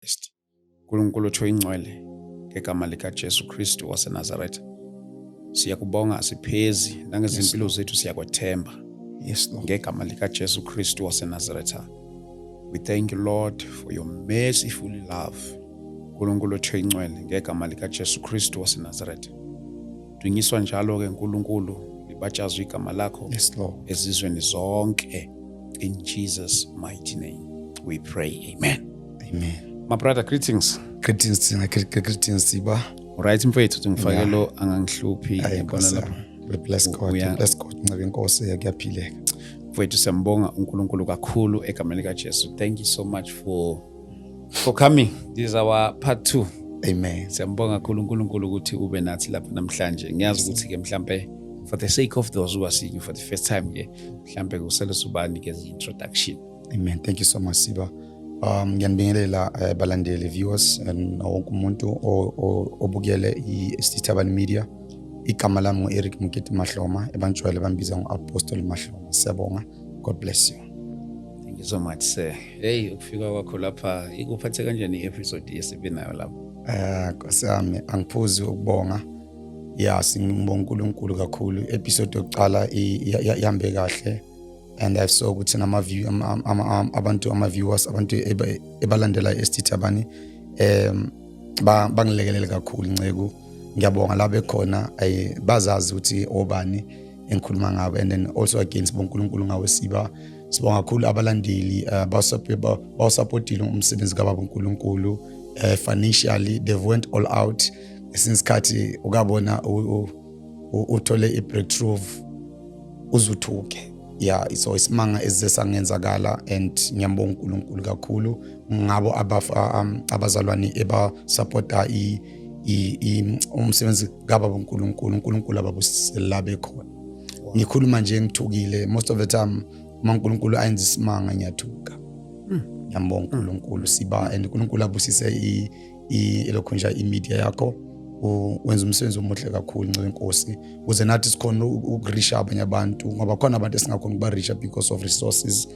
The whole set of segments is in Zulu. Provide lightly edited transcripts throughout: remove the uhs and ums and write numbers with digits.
Christ. uNkulunkulu otho ingcwele ngegama lika Jesu Kristu waseNazaretha. Siyakubonga asiphezi nangezimpilo zethu siyakwethemba. Yes, Lord. Ngegama lika Jesu Kristu waseNazaretha. We thank you, Lord, for your merciful love. uNkulunkulu otho ingcwele ngegama lika Jesu Kristu waseNazaretha. Dunyiswa njalo ke uNkulunkulu libachazwe igama lakho. Yes, Lord. Ezizweni zonke. In Jesus' mighty name we pray. Amen. Amen. My brother, greetings. Greetings, Siba. Alright, mfethu ngifake lo angangihluphi Ngibona lapha. Bless God. Bless God. Ncabe inkosi yakuyaphileka. Mfethu siyambonga uNkulunkulu kakhulu egameni lika Jesu. Thank you so much for coming. This is our part 2. Amen. Siyambonga kakhulu uNkulunkulu ukuthi ube nathi lapha namhlanje. Ngiyazi ukuthi ke mhlambe for the sake of those who are seeing you for the first time ke mhlambe kusele subani ke introduction. Amen. Thank you so much, Siba. Ngiyanibingelela balandeli viewers and wonke umuntu obukele iSithabani Media. Igama lami nguEric Mkhithi Mahloma, ebantshwele bambiza ngoApostle Mahloma. Siyabonga. God bless you. Thank you so much, sir. Hey, ukufika kwakho lapha ikuphathe kanjani i-episode yesibinayo lapha? Nkosami angiphuzi ukubonga. Ya singibonga uNkulunkulu kakhulu. Episode yokuqala ihambe kahle. And I saw ukuthi ama-viewers abantu ebalandela iSithabani bangilekelele kakhulu Ncegu. Ngiyabonga la bekhona bazazi ukuthi obani engikhuluma ngabo, and then also again sibonga uNkulunkulu ngawe Siba. Sibonga kakhulu abalandeli bawusupportile umsebenzi kaBaba uNkulunkulu financially. They've went all out since khathi ukabona uthole i-breakthrough uzuthuke. Yeah, so isimanga ezesangenzakala, and ngiyambonga uNkulunkulu kakhulu ngabo abazalwane ebasupporta umsebenzi kaBaba uNkulunkulu ababusela bekhona. Ngikhuluma nje ngithukile most of the time uNkulunkulu ayenza isimanga ngiyathuka. Ngiyambonga uNkulunkulu Siba, and uNkulunkulu abusise elokhonja imedia yakho. Wenza umsebenzi omuhle kakhulu Ncebe inkosi ukuze nathi sikhona ukurisha abanye abantu, ngoba khona abantu esingakhona ukubarisha because of resources,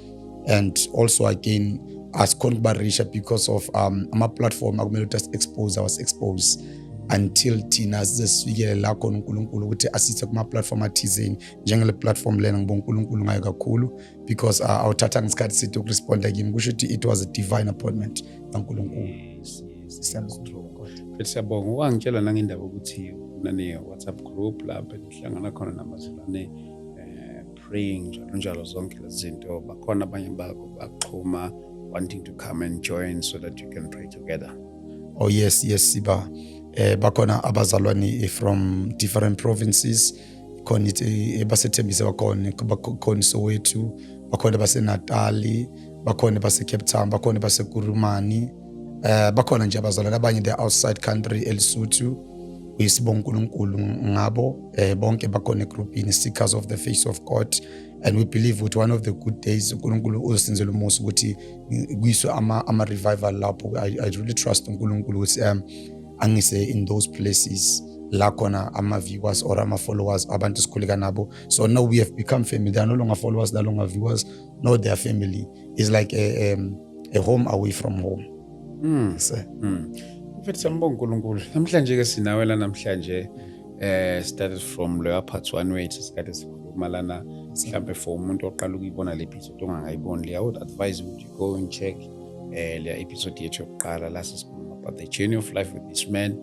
and also again asikhona ukubarisha because of ama-platform akumele ukuthi expose until thina sifikele la khona uNkulunkulu ukuthi asithe kuma-platform athizeni njengale platform lena. Ngibonga uNkulunkulu ngayo kakhulu because awuthatha ngesikhathi sithi ukuresponda kimi, kusho ukuthi it was a divine appointment kaNkulunkulu. Siyabonga wangitshela nangendaba ukuthi unane WhatsApp group lapha nihlangana khona namazalwane praying njalo zonke lezi zinto. Bakhona abanye bako baxhuma wanting to come and join so that you can pray together. Oh yes Siba. Bakhona abazalwane from different provinces. Khona ebasethembise bakhona Soweto, bakhona baseNatali, bakhona base-Cape Town, bakhona baseKurumani. Bakhona nje abazalwane abanye the outside country eLesotho. Uyisibonga uNkulunkulu ngabo bonke bakhona egroupini Seekers of the Face of God, and we believe that one of the good days uNkulunkulu uzosenzela umusa ukuthi kuyiswe ama revival lapho. I really trust uNkulunkulu ukuthi angise in those places la khona ama viewers or ama followers abantu sikhuleka nabo. So now we have become family. They are no longer followers, they are no longer viewers. No, they are family. It's like a home away from home. Mfethu siyambonga uNkulunkulu. Namhlanje ke sinawela namhlanje started from lower part 1 wethu sikade sikhulumalana mhlambe for umuntu oqala ukuyibona le episode ongangayiboni. I would advise you to go and check le episode yethu yokuqala la sisikhuluma about the journey of life with this man,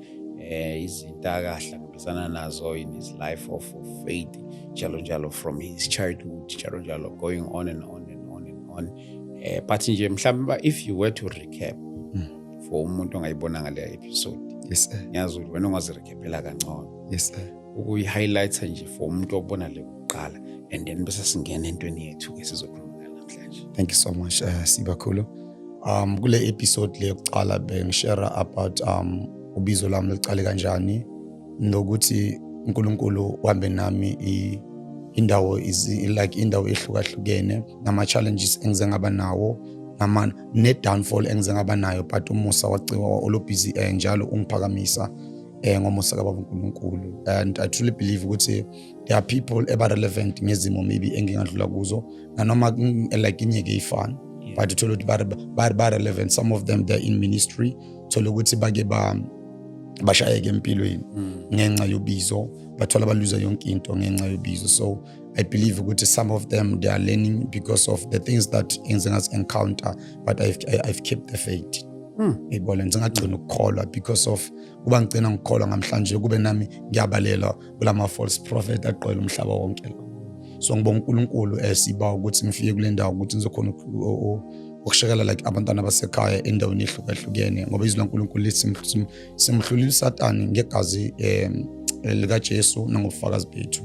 izinto akahlangabezana nazo in his life of faith njalo from his childhood njalo going on and on and on and on. But nje mhlawumbe if you were to recap for umuntu ongayibona ngale episode, yes sir, ngiyazi ukuthi wena ungazirekhepela kancane. Yes sir, ukuyi-highlighta nje for umuntu obona le kuqala, and then bese singena entweni yethu ke sizokhuluma namhlanje. Thank you so much Sibakhulu. Kule episode le yokuqala bengishare about ubizo lami licale kanjani, nokuthi uNkulunkulu wambe nami indawo indawo ehlukahlukene, nama challenges engize ngaba nawo, ne downfall engize ngaba nayo, but umusa waciwa olobhizi njalo ungiphakamisa ngomusa kaBaba uNkulunkulu. And I truly believe ukuthi there are people eba relevant ngezimo maybe engingadlula kuzo, nanoma like inyeke ifana. but uthola ukuthi ba relevant. Some of them they're in ministry, uthola ukuthi bake bashayeke empilweni ngenxa yobizo, bathola baluza yonke into ngenxa yobizo. So I believe ukuthi some of them they are learning because of the things that enzingas encounter, but I've kept the faith. Ibona ngingagcina ukukholwa because of kuba ngicina ngikholwa namhlanje kube nami ngiyabalela kulama false prophet aqola umhlaba wonke lo. So ngibonga uNkulunkulu siba ukuthi ngifike kule ndawo ukuthi ngizokhona ukushekela like abantwana basekhaya endaweni ehlukahlukene, ngoba izwi laNkulunkulu lithi simhlulile uSathane ngegazi lika Jesu nangofakazi bethu.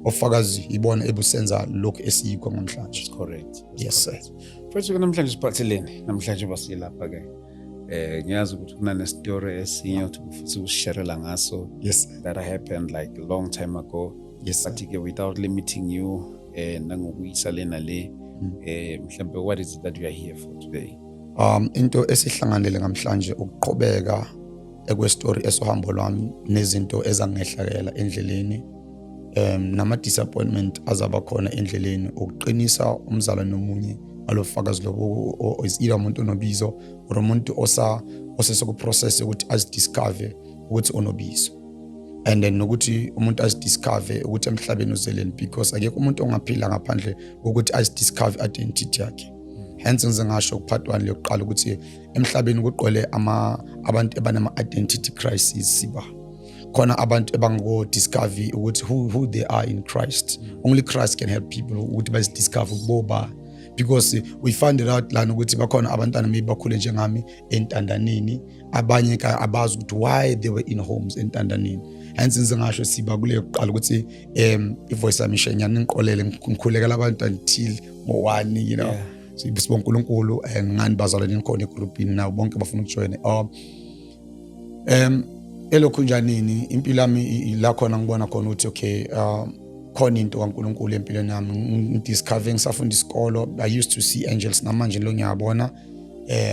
Ofakazi ibona ebusenza lokho esiyikho namhlanje. That's correct. Yes sir. Mfowethu namhlanje siphathelene, namhlanje basilapha ke. Ngiyazi ukuthi kunane story esinye futhi usisharela ngaso. Yes. That happened like a long time ago. Yes. But without limiting you nangokuyisa lena le mhlambe what is it that you are here for today? Into esihlanganele namhlanje ukuqhubeka ekwestory esohambo lwami nezinto ezangehlakela endleleni, nama disappointment azaba khona endleleni, ukuqinisa umzala nomunye alofakazi lobo is either umuntu onobizo or umuntu osese ku process ukuthi azidiscover ukuthi onobizo, and then nokuthi umuntu azidiscover ukuthi emhlabeni uzeleni, because akekho umuntu ongaphila ngaphandle kokuthi azidiscover identity yakhe. Hence ngizengasho kuphathwani lokuqala ukuthi emhlabeni kuqole abantu abanama identity crisis siba khona abantu ebango discover ukuthi who they are in Christ. Only Christ can help people ukuthi bazidiscover boba, because we find it out lana ukuthi bakhona abantwana maybe bakhule njengami entandaneni, abanye ka abazi ukuthi why they were in homes entandaneni. Hence ngizengasho siba kule yokuqala ukuthi ivoice yami shenyana ngiqolele ngikhulekela abantu until ngo1, you know. Yeah. So sibonga uNkulunkulu ngani bazalwane nikhona egroupini nawo bonke bafuna ukujoin. Elokhu njanini impilo yami la khona ngibona khona ukuthi okay, khona into kaNkulunkulu empilweni yami ngidiscovering safunda isikolo. I used to see angels, namanje lo ngiyabona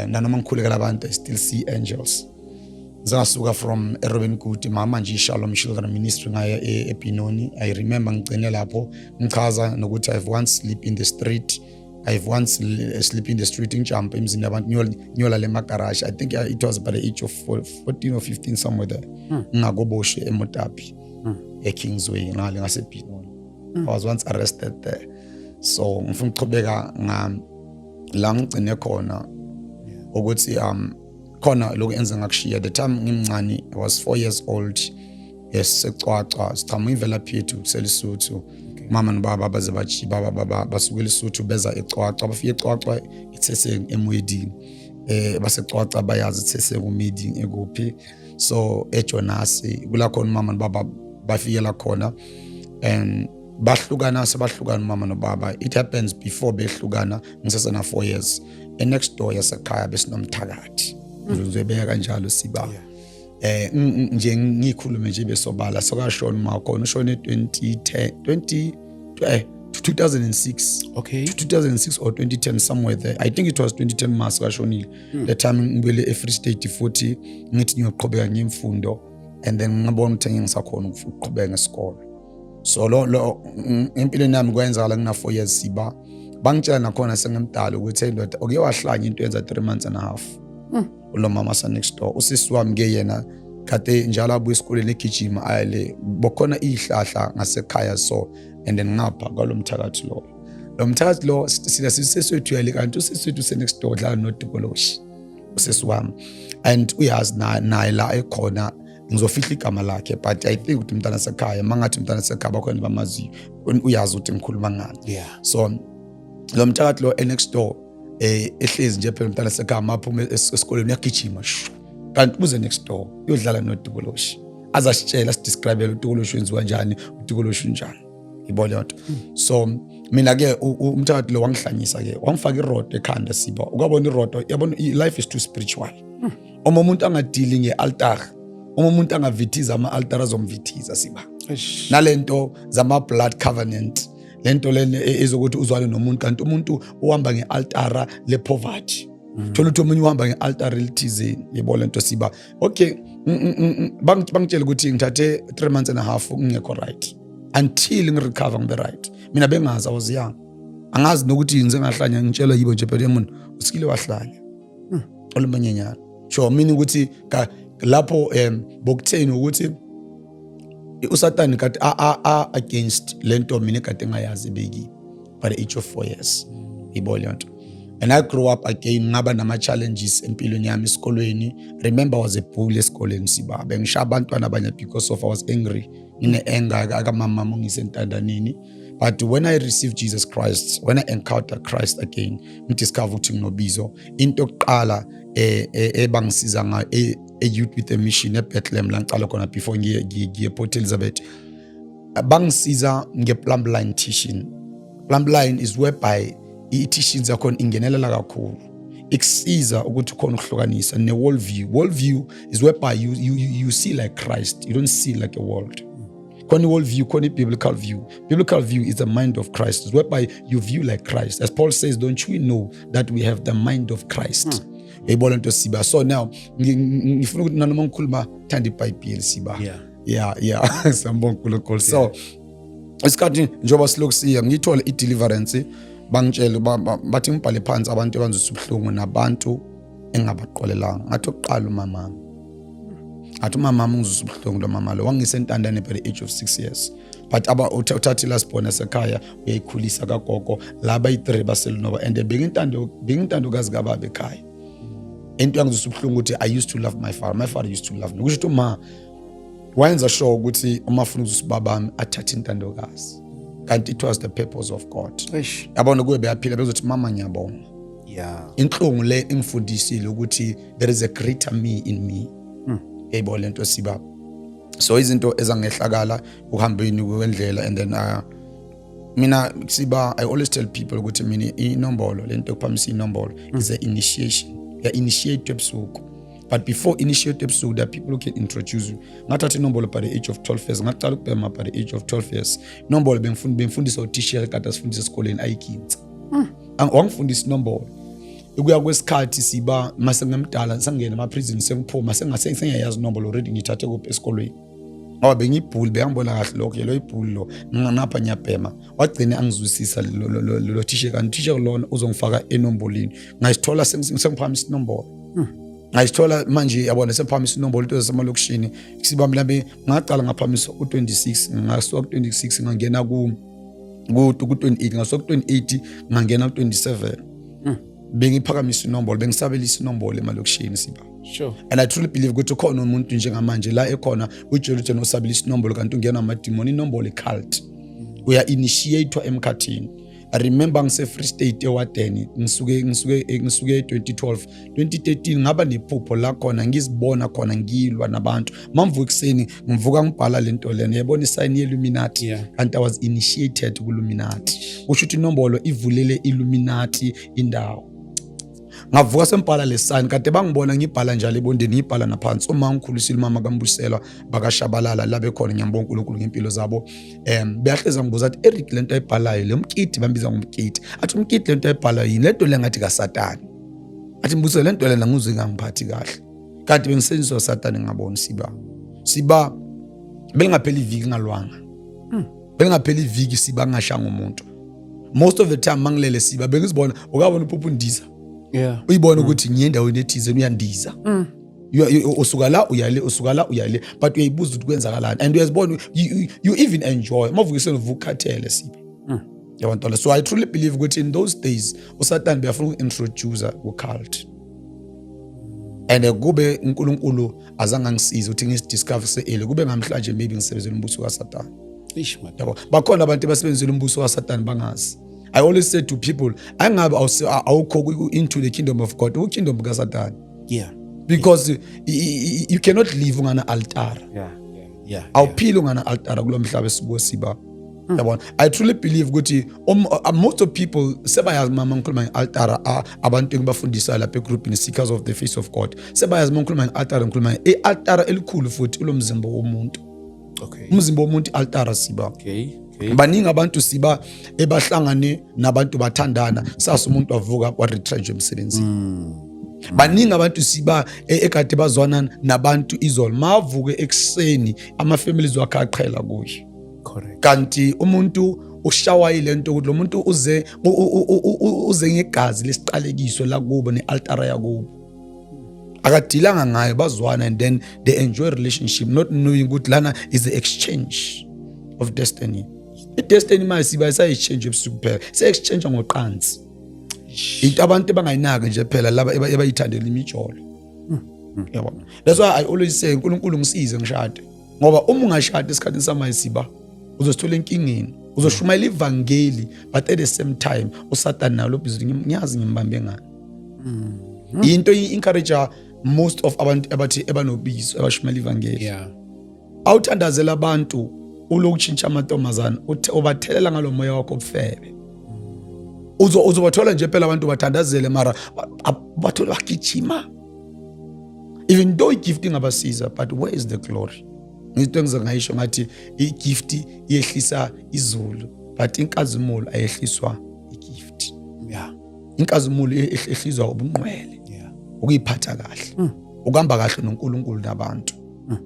nanoma ngikhulekela abantu I still see angels. Zasuka from Robin Good mama nje Shalom Children Ministry ngaya ePinoni. I remember ngicene lapho ngichaza nokuthi I've once sleep in the street. I've once sleep in the street in Champa emzini abantu nyola le magarage. I think it was by the age of 14 or 15 somewhere there. Ngakoboshe eMotapi eKingsway ngale ngasePinoni. I was once arrested there. So ngifuna ukuqhubeka la ngicine khona ukuthi khona lokho enze ngakushiya. The time ngimncane I was 4 years old. Yes, secwacwa sichama imvelaphi yethu kuselisuthu. Mama nobaba baze bathi baba basukela eSuthu beza eCwacwa, bafika eCwacwa ithese eMwedding, basecwacwa bayazi ithese kuMeeting ekuphi. So eJonasi kula khona mama nobaba bafikela khona and bahlukana mama nobaba. It happens before behlukana ngisasena 4 years. Next door yasekhaya besinomthakathi ngizobeka kanjalo siba. Nje ngikhulume nje besobala sokashona makhona ushone 2006. Okay. 2006 or 2010 somewhere there. I think it was 2010 mas kashonile. The time ngibele eFree State futhi ngithi ngiyoqhubeka ngemfundo, and then ngabona ukuthi ngisakhona ukuqhubeka ngesikole. So lo empilweni yami kwenzakala ngina 4 years siba. Bangitshela nakhona sengimdala ukuthi indoda oke wahlanya into yenza 3 months and a half. Lo mama sa next door usisi wami ke yena kade njalo abuye esikoleni egijima ayele bokhona ihlahla ngasekhaya, so and then ngapha kwalomthakathi lo mthakathi lo sina siseswethu yale kanti useswethu se next door dlala noDikoloshi usisi wami, and uyazi naye la ekhona ngizofihla igama lakhe, but I think ukuthi umntana sekhaya mangathi umntana sekhaya bakhona bamazi uyazi ukuthi ngikhuluma ngani. Yeah. So lo mthakathi lo next door ehlezi nje phela umntana sekhaya aphuma esikoleni uyagijima kanti uze next door uyodlala noDikoloshi azasitshela sidescribe uDikoloshi wenziwa kanjani, uDikoloshi unjani, ibona yonto. So mina ke umthakathi lo wangihlanyisa ke wangifaka irodo ekhanda siba. Ukubona irodo yabona life is too spiritual. Uma umuntu angadili ngealtar, uma umuntu angavithiza ama-altar azomvithiza siba. Nalento zama blood covenant, lento lene ezokuthi uzwane nomuntu kanti umuntu uhamba ngealtara le poverty. Thola ukuthi umunye uhamba ngealtar elithizeni, yebo lento siba. Okay, bangitshela ukuthi ngithathe 3 months and a half ngingekho right until ngirecover ngibe right. Mina bengazi I was young. angazi nokuthi ngize ngahlanya ngitshela yibo nje phela umuntu usikile wahlanya olumanyenyana sure meaning ukuthi lapho bokutheni ukuthi uSathane kade against lento mina kade ngayazi beki by the age of 4 years ibona yonto. And I grew up again ngaba nama challenges empilweni yami esikolweni. Remember I was a bully esikoleni siba bengishaya abantwana abanye because of I was angry ngine anger akamama ngisentandanini. But when I received Jesus Christ, when I encountered Christ again, ngidiscover ukuthi nginobizo into yokuqala ebangisiza nga youth with a mission eBethlehem la ngicala khona before ngiye Port Elizabeth. Bangisiza ngeplumb line teaching. Plumb line is whereby i-teachings yakhona ingenelela kakhulu ikusiza ukuthi khona ukuhlukanisa ne world view is whereby you see like Christ, you don't see like a world. Khona world view, khona biblical view is the mind of Christ, is whereby you view like Christ. As Paul says, don't you know that we have the mind of Christ? Eyibona into siba. So now ngifuna ukuthi nanoma ngikhuluma thanda iBhayibheli siba. Yeah sambonga uNkulunkulu. So isikhathi njoba siloku siya ngithola i-deliverance bangitshela bathi ngibhale phansi abantu abanzisubuhlungu nabantu engabaqolelanga. Ngathi oqala umamami. Athi umamami ngizisubuhlungu lo mama lo wangisentandane by the age of 6 years. But uthathi lasibona sekhaya uyayikhulisa kagogo laba i3 baselunova and bengintando kazi kaBaba ekhaya. Into yangizisubuhlungu ukuthi I used to love my father used to love me. Kusho uma wayenza sure ukuthi umafuna uzusibabami athathe intandokazi. Kanti it was the purpose of God. Yabona kuwe beyaphila bezothi mama ngiyabonga. Inhlungu le ingifundisile ukuthi there is a greater me in me. Eyibona lento siba. So izinto ezangehlakala uhambeni kwendlela and then mina siba I always tell people ukuthi mina inombolo lento kuphamisa inombolo is a initiation. Ya initiate ebusuku. But before initiate ebusuku there are people who can introduce you. Ngathatha inombolo by the age of 12 years. Ngaqala ukubhema by the age of 12 years. Inombolo bengifundisa uthisha kade asifundisa esikoleni ayikinza. Wangifundisa inombolo. Ukuya kwesikhathi siba mase ngemdala sangena ama prison sengiphuma sengayazi inombolo already ngithathe kuphi esikolweni. Ngoba bengibhuli bengibona kahle lokho lo ibhuli lo nganapha nyabhema wagcina angizwisisa lo thisha kanti thisha lona uzongifaka enombolini ngayithola sengiphamisa inombolo. Ngayithola manje yabona semphamisa inombolo into zasemalokishini siba mlambe ngaqala ngaphamisa u26 ngasuka ku26 ngangena ku28 ngasuka ku28 ngangena ku27 bengiphakamisa inombolo bengisabelisa inombolo emalokishini siba. Sure. And I truly believe ukuthi khona umuntu njengamanje la ekhona uJerusalem osabelisa inombolo kanti ungena amadimoni inombolo ecult uya initiator emkhathini. I remember ngise Free State ewadeni ngisuke 2013 ngaba nephupho la khona ngizibona khona ngilwa nabantu mamvuka ekseni ngivuka ngibhala lento lena yabona isign ye-Illuminati and I was initiated ku-Illuminati. Kusho ukuthi inombolo ivulele Illuminati indawo. Ngavuka sembhala le sign kade bangibona ngibhala njalo ebondeni ngibhala naphansi uma ngikhulisile mama kaMbuselwa bakashabalala la bekhona ngiyambonga uNkulunkulu ngempilo zabo beyahleza ngibuza athi Eric lento ayibhalayo le mkiti bambiza ngomkiti athi umkiti lento ayibhalayo yini lento le ngathi kaSathane athi mbuso lento lena ngizwe ngangiphathi kahle kanti bengisenziswa uSathane ngabona siba bengapheli iviki ngalwanga bengapheli iviki siba ngashanga umuntu most of the time mangilele siba bengizibona ukabona uphuphu ndiza uyibona ukuthi ngiyendaweni ethize uyandiza usuka la uyale but uyayibuza ukuthi kwenzakalani and uyazibona you even enjoy mavukisela ukukhathele sibe yabantwana. So I truly believe ukuthi in those days uSathane beyafuna ukintroduce ku-cult and kube uNkulunkulu azange angisize ukuthi ngisidiscover seele kube ngamhlanje maybe ngisebenzela umbuso kaSathane. Yabo bakhona abantu basebenzela umbuso kaSathane bangazi. I always say to people, I'll go into the kingdom of God, the kingdom of Satan. Because you cannot live on an altar. I'll peel on an altar. I truly believe most of people sebayaz mama ngikhuluma nge-altar abantu engibafundisa lapha egroupini seekers of the face of God. Sebayaz mama ngikhuluma nge-altar ngikhuluma i-altar elikhulu futhi ulomzimba womuntu. Umzimba womuntu i-altar siba. Baningi abantu siba ebahlangane nabantu bathandana sasa umuntu wavuka wa retrench emsebenzini. Baningi abantu siba ekade bazwana nabantu izolo mavuke ekseni ama families wakhe aqhela kuye. Kanti umuntu ushawa ilento ukuthi lo muntu uze ngegazi lesiqalekiso la kubo nealtara yakubo akadilanga ngayo bazwana and then they enjoy relationship not knowing ukuthi lana is the exchange of destiny. I-destiny mayisiba isayichange ebusuku phela se-exchange ngoqansi into abantu bangayinaki nje phela laba ebayithandela imijolo. Yabona, that's why I always say uNkulunkulu ngisize ngishade ngoba uma ungashada esikhathini samayisiba uzosithola enkingeni uzoshumayela ivangeli but at the same time uSatan nawo lobhizi ngiyazi ngimbambe ngani. Into encourage most of abantu abathi ebanobizo abashumayela ivangeli. Awuthandazela abantu ulokutshintsha amantombazana ubathelela ngalomoya wakho obufebe. Uzobathola nje phela abantu bathandazele mara bathola bagijima. Even though i-gifting abasiza, but where is the glory? Ngito engizongayisho ngathi i-gift yehlisa izulu, but inkazimulo ayehliswa i-gift. Inkazimulo ehlizwa ubunqwele. Ukuyiphatha kahle. Ukuhamba kahle noNkulunkulu nabantu.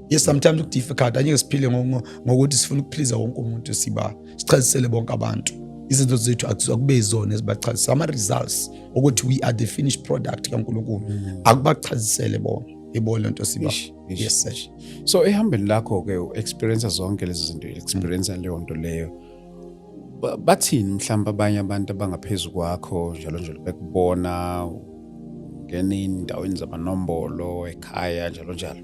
Yes, sometimes it's difficult. Angeke siphile ngokuthi sifuna ukuplease wonke umuntu sichazisele bonke abantu. Izinto zethu akube izona ezibachazisa ama results ukuthi we are the finished product kaNkulunkulu. Akubachazisele bona. Lento siba. Yes sir. So ehambeni lakho ke experience zonke lezi zinto experience leyo nto leyo. Bathini mhlawumbe abanye abantu abangaphezulu kwakho njalo njalo bekubona ngene indaweni zamanombolo ekhaya njalo njalo.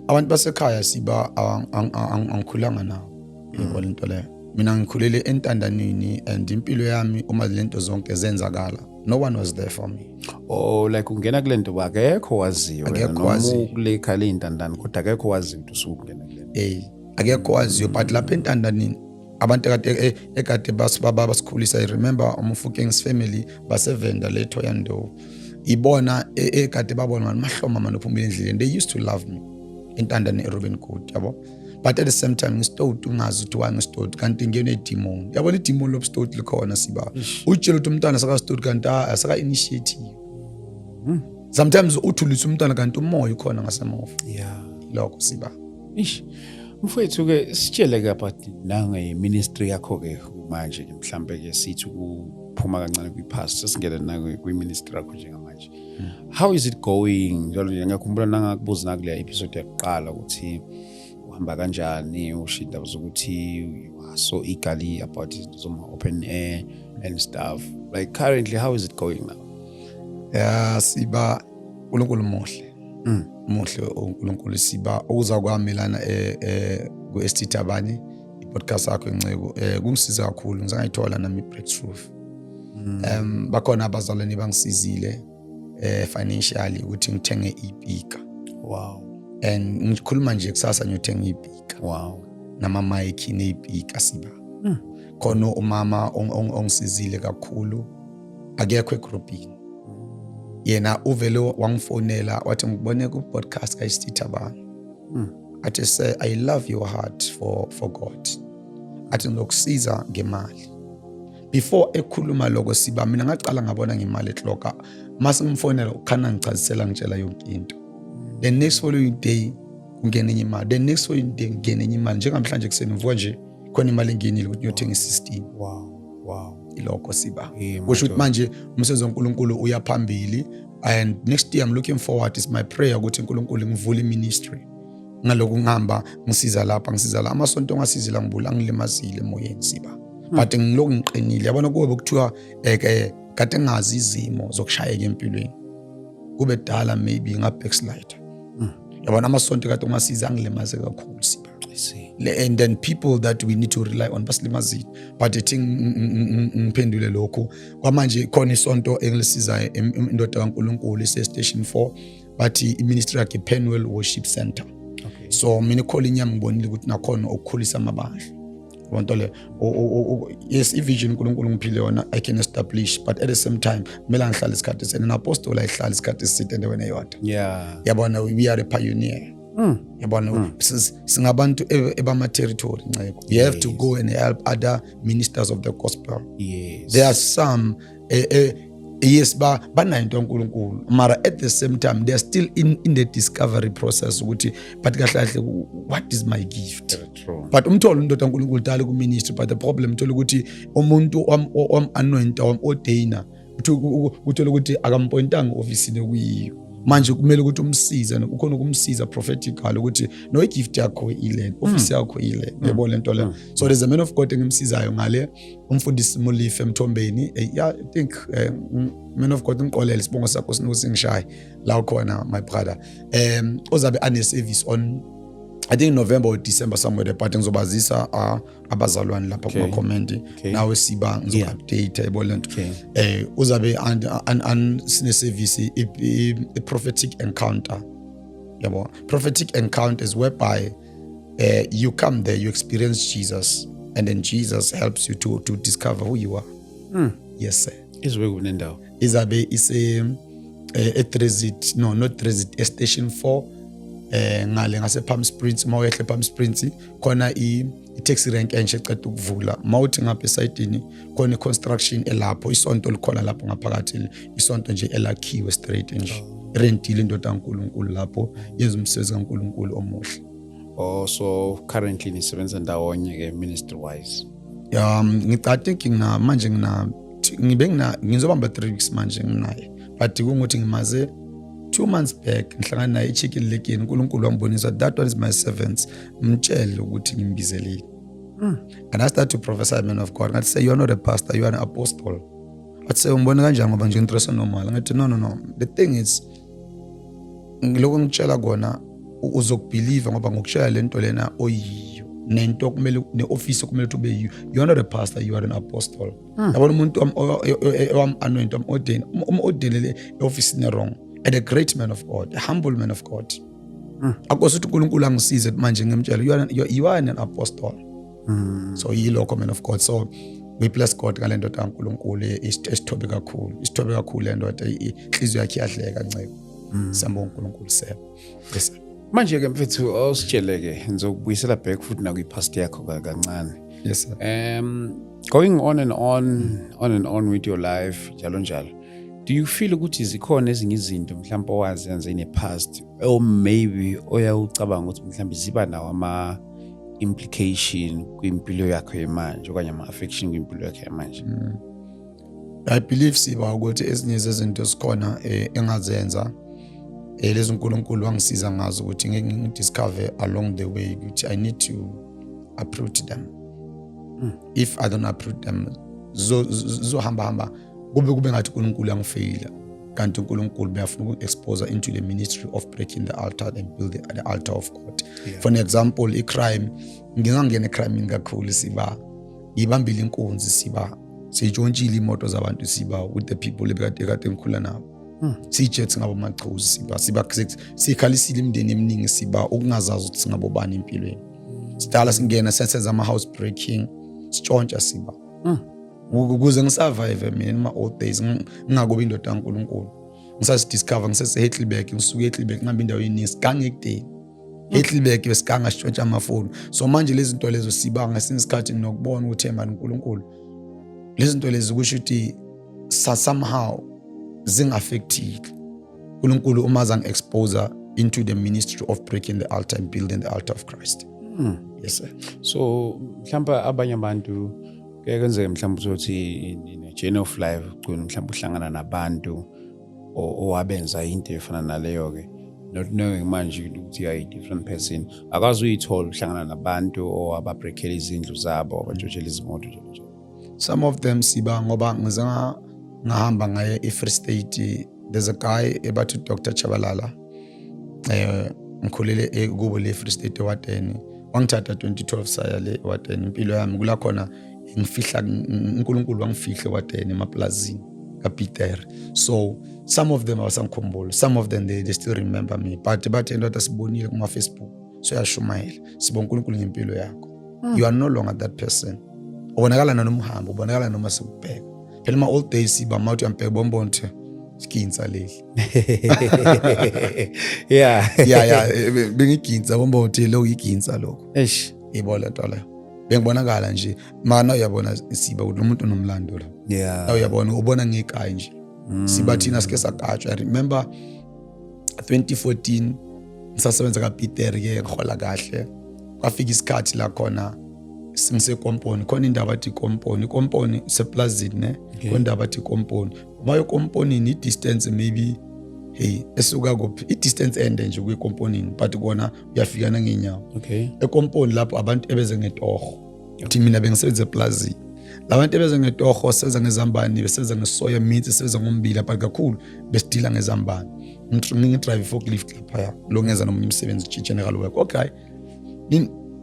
Abantu basekhaya siba angikhulanga nawo. Yebo lento leyo. Mina ngikhulele entandanini and impilo yami uma lento zonke zenzakala. No one was there for me. Oh, like ungena kulento akekho waziwe noma ukulekhala intandani kodwa akekho waziwe ukuthi usukungena kulento. Akekho waziwe but lapha entandanini abantu ekade basikhulisa. I remember umfukeng's family basevenda letho yando. Ibona ekade babona mahloma manje uphumile endleleni. They used to love me. Intandani eRobben Court yabo. But at the same time ngistoti ungazi ukuthi wangistoti kanti ngene demon. Yabona idemon lobstoti likhona siba. Utshela ukuthi umntana sakastoti kanti asaka initiative. Sometimes uthulisa umntana kanti umoya ukhona ngasemofa. Lokho siba. Mfowethu ke sitshele ke about nange ministry yakho ke manje ke mhlambe ke sithi ukuphuma kancane kwi-past sesingena na kwi-ministry yakho njengamanje. How is it going? Njalo nje ngiyakhumbula nangakubuza nakule episode yakuqala ukuthi uhamba kanjani ushinda ukuthi you are so eagerly about some open air and stuff. Like currently how is it going now? Siba uNkulunkulu muhle. Muhle uNkulunkulu siba uzakwamelana ku-ST Tabane i-podcast yakho enceko kungisiza kakhulu ngizangayithola nami breakthrough. Bakhona abazalwane bangisizile financially ukuthi ngithenge i-speaker. Wow. And ngikhuluma nje kusasa ngiyothenga i-speaker. Wow. Nama mic ne-speaker siba. Khona umama ongisizile kakhulu akekho egroupini. Yena uvele wangifonela wathi ngibone ku podcast ka ST Tabane. Athi say I love your heart for God. Athi ngizokusiza ngemali. Before ekhuluma lokho siba mina ngaqala ngabona ngemali eCloka. Mase ngimfonela ukhana ngichazisela ngitshela yonke into. The next following day ungena enye imali. The next following day ngena enye imali. Njengamhlanje kuseni ngivuka nje khona imali engenile ukuthi ngiyothenga i-system. Wow. Ilokho siba. Kusho ukuthi manje umsebenzi woNkulunkulu uyaphambili and next year I'm looking forward. Is my prayer ukuthi uNkulunkulu ngivule ministry. Ngaloko ngihamba ngisiza lapha amasonto ngasizila ngibula ngilimazile emoyeni siba. But ngiloku ngiqinile yabona kube kuthiwa kade ngazi izimo zokushayeka empilweni. Kube dala maybe nga backslide. Yabona amasonto kade ngasiza ngilimaze kakhulu siba. And then people that we need to rely on basilimazile. But I think ngiphendule lokho kwamanje khona isonto engilisizayo indoda kaNkulunkulu station 4 but i-ministry yakhe Penwell Worship Center. So mina calling yami ngibonile ukuthi nakhona ukukhulisa amabandla. Bonto le yes i-vision uNkulunkulu ngiphile yona I can establish but at the same time kumele ngihlale isikhathi eside an apostle ayihlala isikhathi eside endaweni eyodwa. Yabona we are a pioneer. Yabona singabantu ebama territory nceko. You have to go and help other ministers of the gospel. Yes. There are some yes banayo into kaNkulunkulu mara at the same time they are still in the discovery process ukuthi but kahle what is my gift. True. But umtholo indoda kaNkulunkulu dala ku ministry, but the problem uthola ukuthi umuntu anointa ordainer uthola ukuthi akampointanga office kuyiyo manje kumele ukuthi umsize ukhona ukumsiza prophetically ukuthi no gift yakho ile office yakho ile yebo lento le. So there's a man of God engimsizayo ngale umfundisi Mulife Mthombeni. Yeah, I think man of God ngiqolele sibongo sakho sinusingishaya la khona my brother ozabe ane service on I think November or December somewhere there, but ngizobazisa abazalwane lapha kuma comment nawe siba ngizo-update yebo lento. Uzabe sine service a prophetic encounter yabo. Prophetic encounter is whereby you come there, you experience Jesus, and then Jesus helps you to discover who you are. Yes sir. Izwe kunendawo izabe ise Transit, no not Transit, Station 4 ngale ngase Palm Springs. Mawehle Palm Springs khona i-taxi rank entshe eceda ukuvula. Mawuthi ngapha esayidini khona i-construction elapho, isonto likhona lapho ngaphakathi, isonto nje elakhiwe straight nje. Rentile indoda kaNkulunkulu lapho yenza umsebenzi kaNkulunkulu omuhle. Oh, so currently nisebenza ndawonye ke ministry wise? Ngicade ngina manje ngizobamba 3 weeks manje nginaye, but kunguthi ngimaze 2 months back ngihlangana naye iChicken Lake. uNkulunkulu wangibonisa that one is my servants, mtshele ukuthi ngimbizelile. And I start to prophesy, man of God. Ngathi say you are not a pastor, you are an apostle. Ngathi say umbone kanjani ngoba nje interest normal. Ngathi no, the thing is ngiloko ngitshela kona uzokubelieve ngoba ngokutshela lento lena oyiyo nento kumele neoffice kumele ube you are not a pastor, you are an apostle. Yabona umuntu anointed ordained office ne wrong, and a great man of God, a humble man of God. Akosuthi uNkulunkulu angisize manje ngimtshela you are an apostle. So yilokho man of God. So we bless God ngale ndoda kaNkulunkulu isithobe kakhulu le ndoda inhliziyo yakhe yahleka ncebo. Sambonga uNkulunkulu sebe. Yes. Manje ke mfethu awusitsheleke ngizokubuyisela back futhi na kwi-past yakho kancane. Yes sir. Going on and on with your life njalo. Do you feel ukuthi zikhona ezinye izinto mhlawumbe owazenza in the past or maybe oyawucabanga ukuthi mhlawumbe ziba nawo ama implication kwimpilo yakho yamanje okanye ama affection kwimpilo yakho yamanje? I believe siba ukuthi ezinye zezinto sikhona engazenza lezi uNkulunkulu wangisiza ngazo ukuthi ngeke ngidiscover along the way ukuthi I need to uproot them. If I don't uproot them zohamba kube ngathi uNkulunkulu yangifaila, kanti uNkulunkulu bayafuna uku-expose into the ministry of breaking the altar and build the altar of God. For an example, i-crime ngingangena ecrime kakhulu siba ibambile inkunzi siba sijontshile imoto zabantu siba with the people ebekade ngikhula nabo. Sijethe ngabo machuzi siba sikhalisile imindeni eminingi siba ukungazazi ukuthi singabo bani empilweni. Sidala singena senza ama house breaking sitshontsha siba. Ukuze ngisurvive mina in my old days ngingakuba indoda kaNkulunkulu. Ngisasidiscover ngiseseHetlberg, ngisuke eHetlberg ngihamba indawo eningi sigange ekudeni. Hetlberg wesiganga sitshontsha amafoni. So manje lezi zinto lezo siba ngesinsikhathi nokubona ukuthi emani uNkulunkulu. Lezi zinto lezi kusho ukuthi somehow zing-affected uNkulunkulu uma expose into the ministry of breaking the altar and building the altar of Christ. Yes sir. So mhlawumbe abanye abantu kwenzeke mhlawumbe uzothi in journey of life ugcina mhlawumbe uhlangana nabantu owabenza into efana naleyo ke, not knowing manje ukuthi you are a different person. Akazi uyithola uhlangana nabantu owababreakela izindlu zabo abatshotshela izimoto nje. Some of them siba ngoba ngahamba ngaye eFree State. There's a guy ebathi Dr. Chabalala ngikhulele kubo le Free State eWateni, wangithatha 2012 saya le eWateni. Impilo yami kula khona ngifihla uNkulunkulu wangifihle eWateni emaplazini kaPieter. So some of them abasangikhumbula, some of them they still remember me, but bathi ndoda sibonile kuma Facebook so yashumayela sibonga uNkulunkulu ngempilo yakho. You are no longer that person. Ubonakala nomhambo, ubonakala noma sikubheka. Phela ma old days siba mawuthi yampeka bombonke sikinza leli. Yeah bengiginza bombonke lo iginza lokho. Ibola nto leyo. Bengibonakala nje mana uyabona siba umuntu nomlando la. Uyabona ubona ngekhaya nje. siba thina sike sagajwa. I remember 2014 ngisasebenza kaPieter ke ngihola kahle, kwafika isikhathi la khona singisekomponi, khona indaba athi ikomponi seplazini ne, khona indaba athi ikomponi. Bayo komponini i-distance maybe esuka kuphi i-distance ende nje kwikomponini, but kona uyafikana ngenyawo. Ekomponi lapho abantu ebeze ngetoho, uthi mina bengisebenza eplazini. Labantu ebeze ngetoho sebenza ngezambane, besebenza ngesoya meat, sebenza ngombila, but kakhulu besidila ngezambane. Ngidrive forklift lapha lo ngeza nomunye umsebenzi general work. Okay,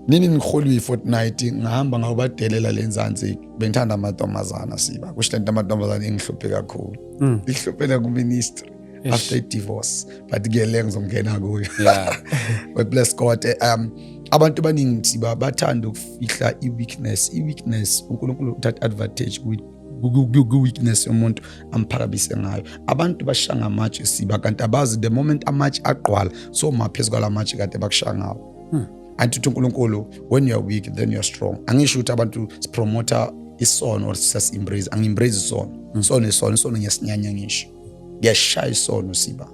nini ngiholiwe fortnight ngihamba ngawubadelela lenzansi, bengithanda amantombazana siba kusho lento amantombazana engihluphe kakhulu, ihluphela ku ministry after divorce, but ngiyele ngizongena kuyo. But bless God, abantu baningi siba bathanda ukufihla i-weakness uNkulunkulu uthatha advantage ku-weakness yomuntu amphakabise ngayo. Abantu bashanga amatshe siba kanti abazi the moment amatshe aqwala so maphezulu kwala matshe kade bakushaya ngawo. Anti uNkulunkulu, when you are weak then you are strong. Angisho ukuthi abantu sipromota isono or sasi-embrace, angi-embrace isono ngiyasinyanya ngisho, ngiyashaya isono siba.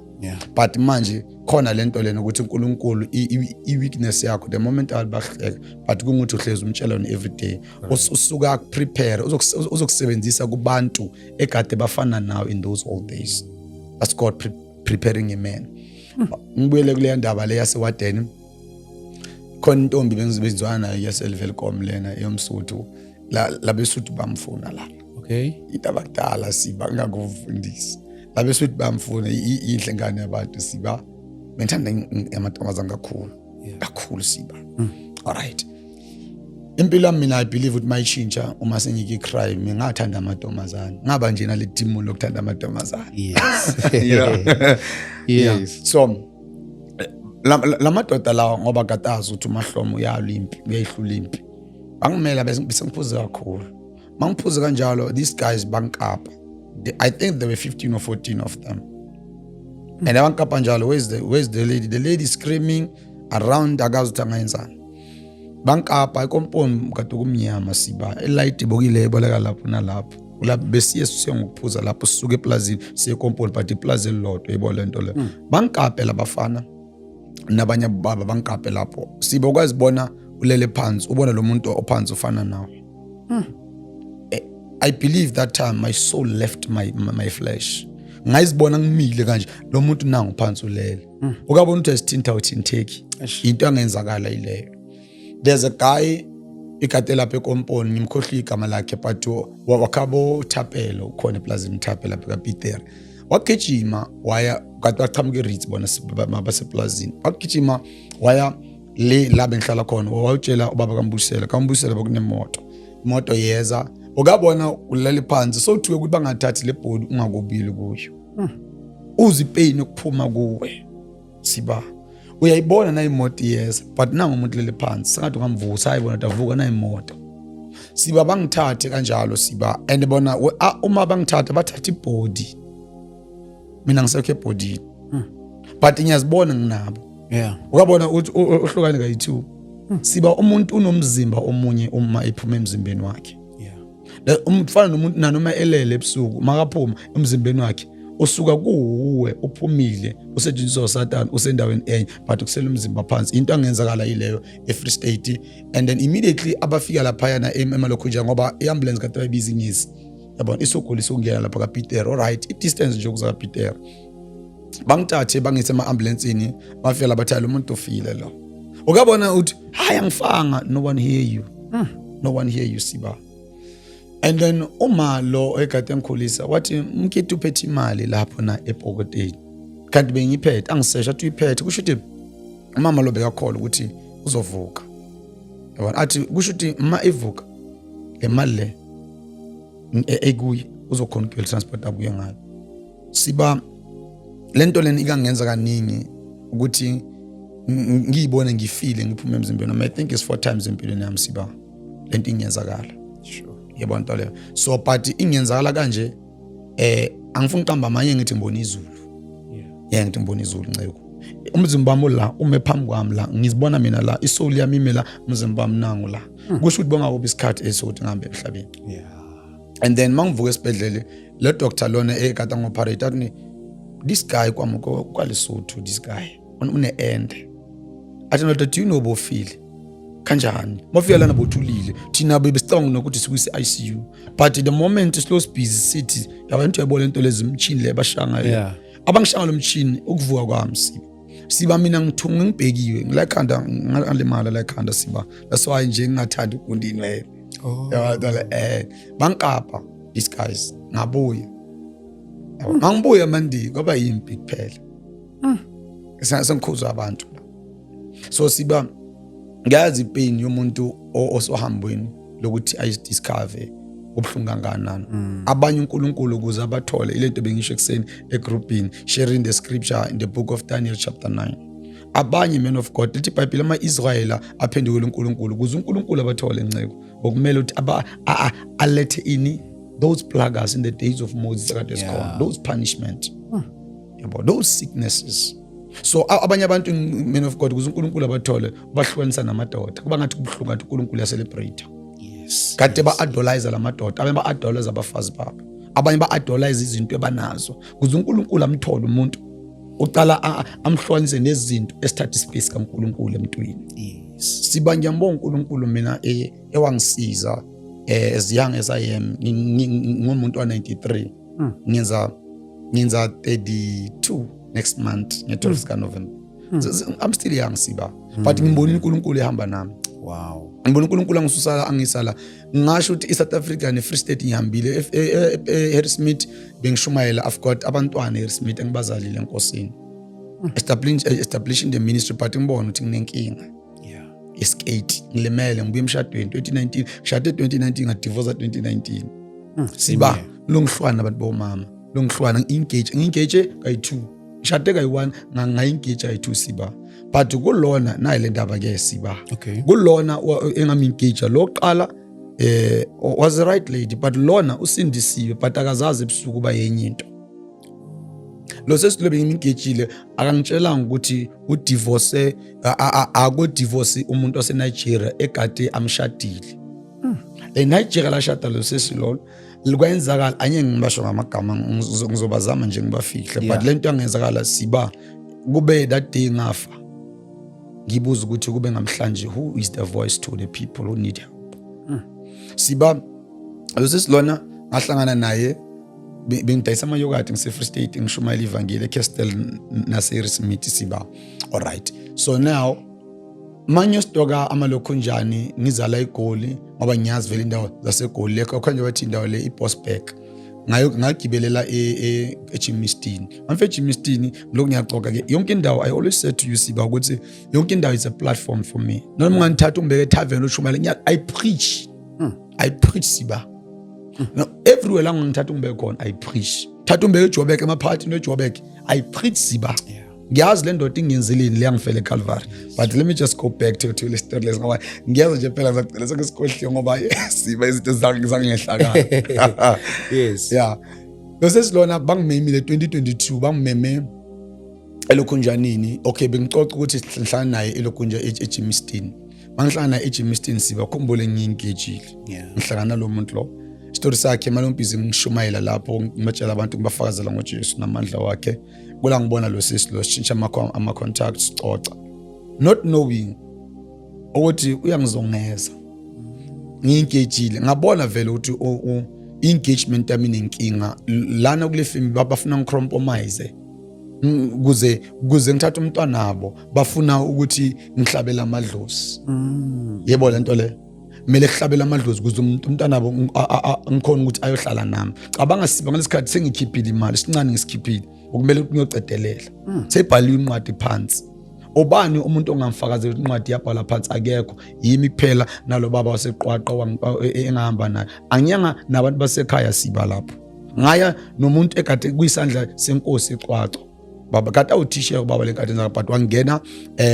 But manje khona lento lena ukuthi uNkulunkulu i-weakness yakho the moment abahleka, but kunguthi uhlezi umtshela on every day usuka prepare uzokusebenzisa kubantu ekade bafana nawe in those old days. That's God preparing a man. Ngibuyele kule ndaba le yaseWadeni, khona intombi bengizibizwana nayo yaseLvelkom lena yomsuthu la besuthu bamfuna la. Indaba kudala siba ngakufundisa. Labesuthu bamfuna inhle ngane yabantu siba. Bengithanda amantombazana kakhulu siba. Alright. Impilo yami mina I believe ukuthi mayishintsha uma sengike crime ngathanda amantombazana. Ngaba nje nale team lokuthanda amantombazana. Yes. So lamadoda lawo ngoba katazi ukuthi umahlomo uyayihlula impi. Bangimela bese ngiphuze kakhulu. Mangiphuze kanjalo these guys bankapa. I think there were 15 or 14 of them. And abankapa njalo, where's the lady? The lady screaming around akazuthanga yenzana. Bankapa ikomponi kade kumnyama siba. Elight ibokile eboleka lapho nalapho. Lapho besiye siya ngokuphuza lapho sisuke eplazini siye komponi but iplaza elilodwa ibole lento le. Bankape labafana nabanye baba bankape lapho. Siba ukwazi bona ulele phansi ubona lo muntu ophansi ufana nawe. I believe that time my soul left my flesh. Ngayizibona ngimile kanje lo muntu nangu phansi ulele. Ukabona ukuthi esithinta uthinteki. Into angenzakala ileyo. There's a guy ikade lapha ekomponi ngimkhohlwa igama lakhe but wakhabo Thapelo khona eplazini Thapelo lapha kaPieter. Wagijima waya kade baqhamuke eReeds bona baseplazini. Wagijima waya le la bengihlala khona wawutshela ubaba kaMbusela bakunemoto. Imoto yeza ukabona ulale phansi so kuthiwe ukuthi bangathathi le body ungakubili kuyo. Uzi pain ukuphuma kuwe siba. Uyayibona na imoto yeza but nangu umuntu lele phansi sengathi ungamvusa ayibona davuka na imoto. Siba bangithathe kanjalo siba and bona uma bangithatha bathatha ibody. Mina ngisekho ebody. But ngiyazibona nginabo. Ukabona ukuthi uhlukane kayi2. Siba umuntu unomzimba omunye uma ephuma emzimbeni wakhe. Umfana nomuntu nanoma elele ebusuku makaphuma emzimbeni wakhe usuka kuwe uphumile usetshenziswa uSathane usendaweni enye but kusela umzimba phansi. Into angenzakala ileyo eFree State and then immediately abafika lapha yana eMalokhunja ngoba iambulance kade bayibiza inyezi yabona isogolisa ukungena lapha kaPieter. Alright, i-distance nje ukuza kaPieter bangithathe bangise ema-ambulanceni bafika labathayela umuntu ufile lo ukabona uthi hayi angifanga no one hear you siba. And then uma lo ekade ngikhulisa wathi mkhithi uphethe imali lapho na epokoteni kanti bengiphethe angisesha athi uyiphethe kusho ukuthi umama lo bekakhola ukuthi uzovuka yabona athi kusho ukuthi uma evuka le mali le ekuyi uzokhona ukuyela transport abuye ngayo siba. Lento leni ikangenza kaningi ukuthi ngiyibone ngifile ngiphume emzimbeni. I think it's 4 times empilweni yami siba lento ingenzakala. Yebo nto leyo. So but ingenzakala kanje angifuni uqamba amanye ngithi ngibona izulu. Ngithi ngibona izulu nceko. Umzimba wami la ume phambi kwami la ngizibona mina la isoul yami imela umzimba wami nangu la. Kusho ukuthi bongabe isikhathi esokuthi ngihambe emhlabeni. And then mangivuka esibedlele le doctor lona ekade ngoperate athi this guy kwaLesotho, this guy une-end athi no, do you know bofile kanjani mafika lana bothulile thina besicabanga nokuthi sikwisi ICU, but the moment slow busy sithi yabantu yabona into lezi mchini le bashanga abangishanga lo mchini ukuvuka kwami siba mina ngithunga ngibhekiwe ngilakhanda ngalimala la ekhanda siba, that's why nje ngingathanda ukundini wena yabona bankapa these guys ngabuya mangibuya manje kwaba yimpi kuphela sengikhuzwa abantu. So siba ngazi ipain yomuntu osohambweni lokuthi ayidiscover ubuhlungu kangakanani. Abanye uNkulunkulu ukuze abathole ilento bengisho ekseni egroupini sharing the scripture in the book of Daniel chapter 9. Abanye men of God lithi iBhayibheli ama-Israyela aphendukele uNkulunkulu ukuze uNkulunkulu abathole inceko okumele ukuthi alethe ini those plagues in the days of Moses kade sikhona, those punishment yabo, those sicknesses. So abanye abantu men of God ukuze uNkulunkulu abathole bahlukanisa namadoda kuba ngathi kubuhlungu ngathi uNkulunkulu ya-celebrate. Yes. Kade ba-idolize lamadoda, abanye ba-idolize abafazi babo, abanye ba-idolize izinto ebanazo ukuze uNkulunkulu amthole umuntu uqala amhlukanise nezinto esithatha ispace kaNkulunkulu emntwini. Yes. Siba ngiyambonga uNkulunkulu mina ewangisiza as young as I am, ngumuntu wa-93 ngenza 32 next month nge-12 kaNovember. I'm still young siba, but ngimbona uNkulunkulu ehamba nami. Wow. Ngibona uNkulunkulu angisala ngisho ukuthi eSouth Africa neFree State ngihambile eHarrismith bengishumayela. I've got abantwana eHarrismith engibazalile enkosini, establishing the ministry, but ngibona ukuthi nginenkinga iskate ngilimele ngibuye emshadweni 2019 ngishade 2019 ngadivorce 2019. Siba longihlwana abantu bomama longihlwana ngi-engage kayi2 ngishade kayi1 nga-engage kayi2 siba, but kulona nayi le ndaba ke siba kulona engami engage loqala was the right lady, but lona usindisiwe but akazazi ebusuku ba yenye into. Lo sesilobe ngimengejile akangitshelanga ukuthi udivorce akodivorce umuntu waseNigeria egade amshadile. Nigeria la shada lo sesilolo likwenzakala anye ngibasho ngamagama ngizobazama nje ngibafihle, but lento yangenzakala siba kube that day ngafa ngibuza ukuthi kube ngamhlanje who is the voice to the people who need help. Siba lo sesilona ngahlangana naye bengidayisa ama-yogurt ngise-Free State ngishumayela ivangeli eCastle nase-Harrismith siba. Alright, so now manje stoka amalokhunjani ngizala iGoli ngoba ngiyazi vele indawo zaseGoli lekho khanje wathi indawo le iBosberg ngagibelela eGimiston. Amfe eGimiston lokho ngiyaxoka ke yonke indawo. I always say to you siba ukuthi yonke indawo is a platform for me. Noma ngangithatha umbeke etavern oshumayela I preach siba. Now everywhere la ngithatha umbeke khona I preach. Thatha umbeke eJoburg emaphathi noJoburg I preach siba. Ngiyazi le ndoda ingenzelini le yangifela eCalvary, but let me just go back to the story lesi ngoba ngiyazi nje phela ngicela sekesikhohle ngoba siba izinto zangehlakala. Yes. Yeah. Bese silona bangimemile 2022 bangimeme elokhunjanini. Okay, bengixoxa ukuthi sihlala naye elokhunja eGimiston. Mangihlala naye eGimiston siba khumbule ngiyengejile. Ngihlangana lo muntu lo. Story sakhe malomphizi ngishumayela lapho ngibatshela abantu ngibafakazela ngoJesu namandla wakhe. Kula ngibona lo sisilo shintsha ama contacts xoxa, not knowing ukuthi uyangizongeza ngiyengejile. Ngabona vele ukuthi engagement yami nenkinga lana kule film bafuna ngicompromise kuze ngithathe umntwana nabo bafuna ukuthi ngihlabele amadlozi. Yebo lento le mele kuhlabela amadlozi kuze umntwana nabo ngikhona ukuthi ayohlala nami. Cabanga siba ngalesikhathi sengikhiphile imali sincane ngisikhiphile okumele ukuyocedelela. Seyibhaliwe incwadi phansi. Obani umuntu ongamfakazela incwadi yabhala phansi akekho, yimi kuphela nalo baba waseqwaqwa engahamba naye. Angiyanga nabantu basekhaya siba lapho. Ngaya nomuntu ekade kuyisandla senkosi eqwaqwa. Baba kade awuthisha ubaba lenkade nzaka but wangena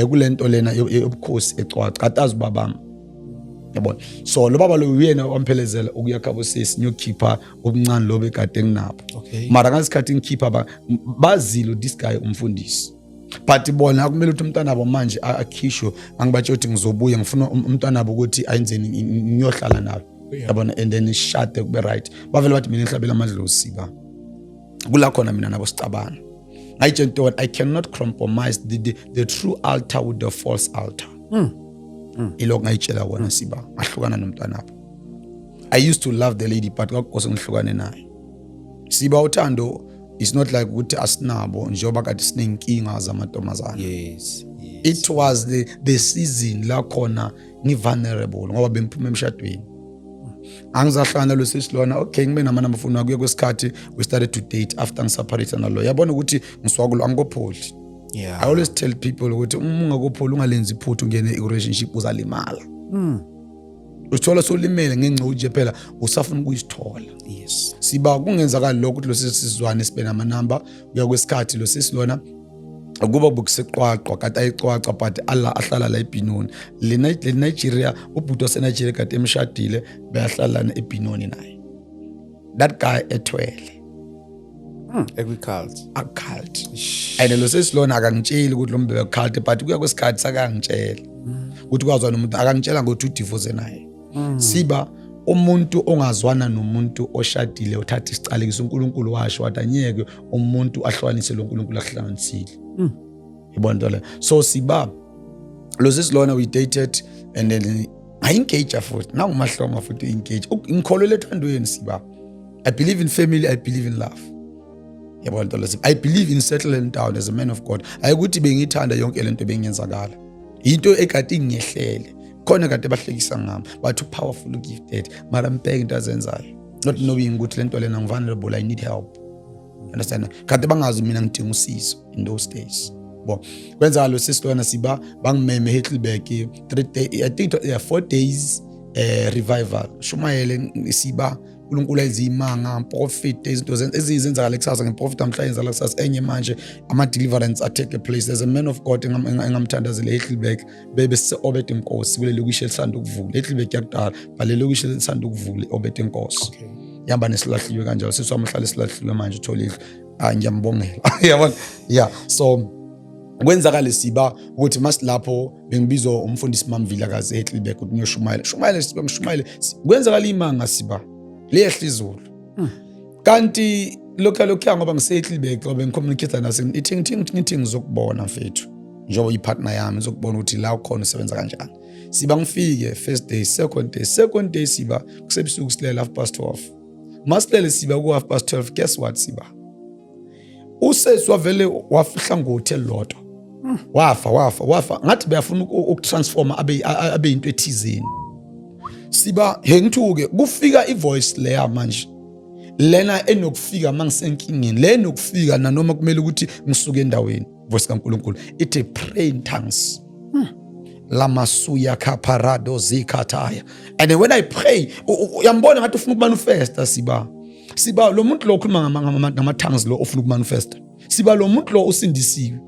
kulento lena yobukhosi eqwaqwa kade azibabama. Yabona, so lo baba lo uyena wamphelezela ukuyakhabo sesi nyokhipha obuncane lo bekade nginapho. Mara ngasikhathi ngikhipha bazilo this guy umfundisi, but bona kumele ukuthi umntwana wabo manje akhishwe angibatsho ukuthi ngizobuya ngifuna umntwana wabo ukuthi ayenzeni ngiyohlala nawe. yabona, and then ishade kube right. Bavele bathi mina ngihlabela amadlozi Siba. Kula khona mina nabo sicabana. I cannot compromise the true altar with the false altar. Ilokhu ngayitshela wona Siba, ngahlukana nomntanapho. I used to love the lady but kwakuse ngihlukane naye. Siba uthando is not like ukuthi asinabo njengoba kade sinenkinga zamantombazana. Yes. It was the season la khona ngi-vulnerable ngoba bengiphuma emshadweni. Angizahlangana lo sesilona, okay, ngibe nama mfuna kuye kwesikhathi we started to date after ngiseparate nalo. Yabona ukuthi ngiswakulo angikopholi. Yeah. I always tell people ukuthi ungakopholi ungalenzi iphuthu ungene i-relationship uzalimala. Uthola solimele ngenxa nje phela usafuna ukuyithola. Yes. Siba kungenzakala lokho ukuthi lo sesizwane sibe nama number kuya kwesikhathi lo sesilona ukuba bukuseqwaqwa kade ayiqwaqa but Allah ahlala la eBinoni. Le Nigeria ubhuti waseNigeria kade emshadile bayahlala eBinoni naye. That guy ethwele. Agriculture. A cult. And lo sesilona akangitsheli ukuthi lo mbebe cult but kuya kwesikhathi sakangitshela. Ukuthi kwazwana umuntu akangitshela ngo2 divorce naye. Siba umuntu ongazwana nomuntu oshadile uthatha isicalekiso uNkulunkulu washo wathi anyeke umuntu ahlukanise lo uNkulunkulu ahlukanisile. Yibona le. So Siba lo sesilona we dated and then I engage futhi. Now umahlonga futhi engage. Ngikholwe ethandweni Siba. I believe in family, I believe in love. Yibona le. I believe in settling down as a man of God. Ayikuthi bengithanda yonke lento bengiyenzakala. Into ekade ingehlele. Khona kade bahlekisa ngami but powerful gifted mara mpeke into azenzayo not knowing ukuthi lento lena vulnerable, I need help. Understand? Kade bangazi mina ngidinga usizo in those days. Bo kwenza lo sisilona Siba bangimeme Heidelberg 3 days, I think 4 days revival. Shumayele Siba uNkulunkulu ezimanga prophet izinto ezizenzakala kusasa ngeprofit amhla yenzala kusasa enye manje ama deliverance take place. There's a man of God engamthandazile Heidelberg bebe obethe inkosi kule lokushe lisanda ukuvula Heidelberg yakudala bale lokushe lisanda ukuvula obethe inkosi. Okay. Yamba nesilahliwe kanjalo seswamhlala esilahliwe manje utholile. Ngiyambongela. Yabona? Yeah. So kwenzakala Siba ukuthi masilapho bengibizwa umfundisi Mamvila kaze Heidelberg ukuthi ngiyoshumayela kwenzakala imanga Siba lehla izulu. Kanti lokho ngoba ngiseHeidelberg ngoba ngicommunicate nase ithi ngizokubona mfethu njengoba ipartner yami ngizokubona ukuthi la ukhona usebenza kanjani. Siba ngifike first day, second day Siba kusebusuku silela 12:30. Masilele Siba ku 12:30, guess what Siba? Usesi wavele wafihla ngohotel lodwa. Wafa ngathi bayafuna ukutransforma abe into ethizeni. Siba ngithuke kufika ivoice leya manje lena enokufika mangisenkingeni le enokufika nanoma kumele ukuthi ngisuke endaweni voice kaNkulunkulu ithi pray in tongues. Lamasuya kaparado zikataya. And when I pray uyambona ngathi ufuna ukumanifesta Siba lo muntu lo okhuluma ngama tongues lo ofuna ukumanifesta. Siba lo muntu lo usindisiwe.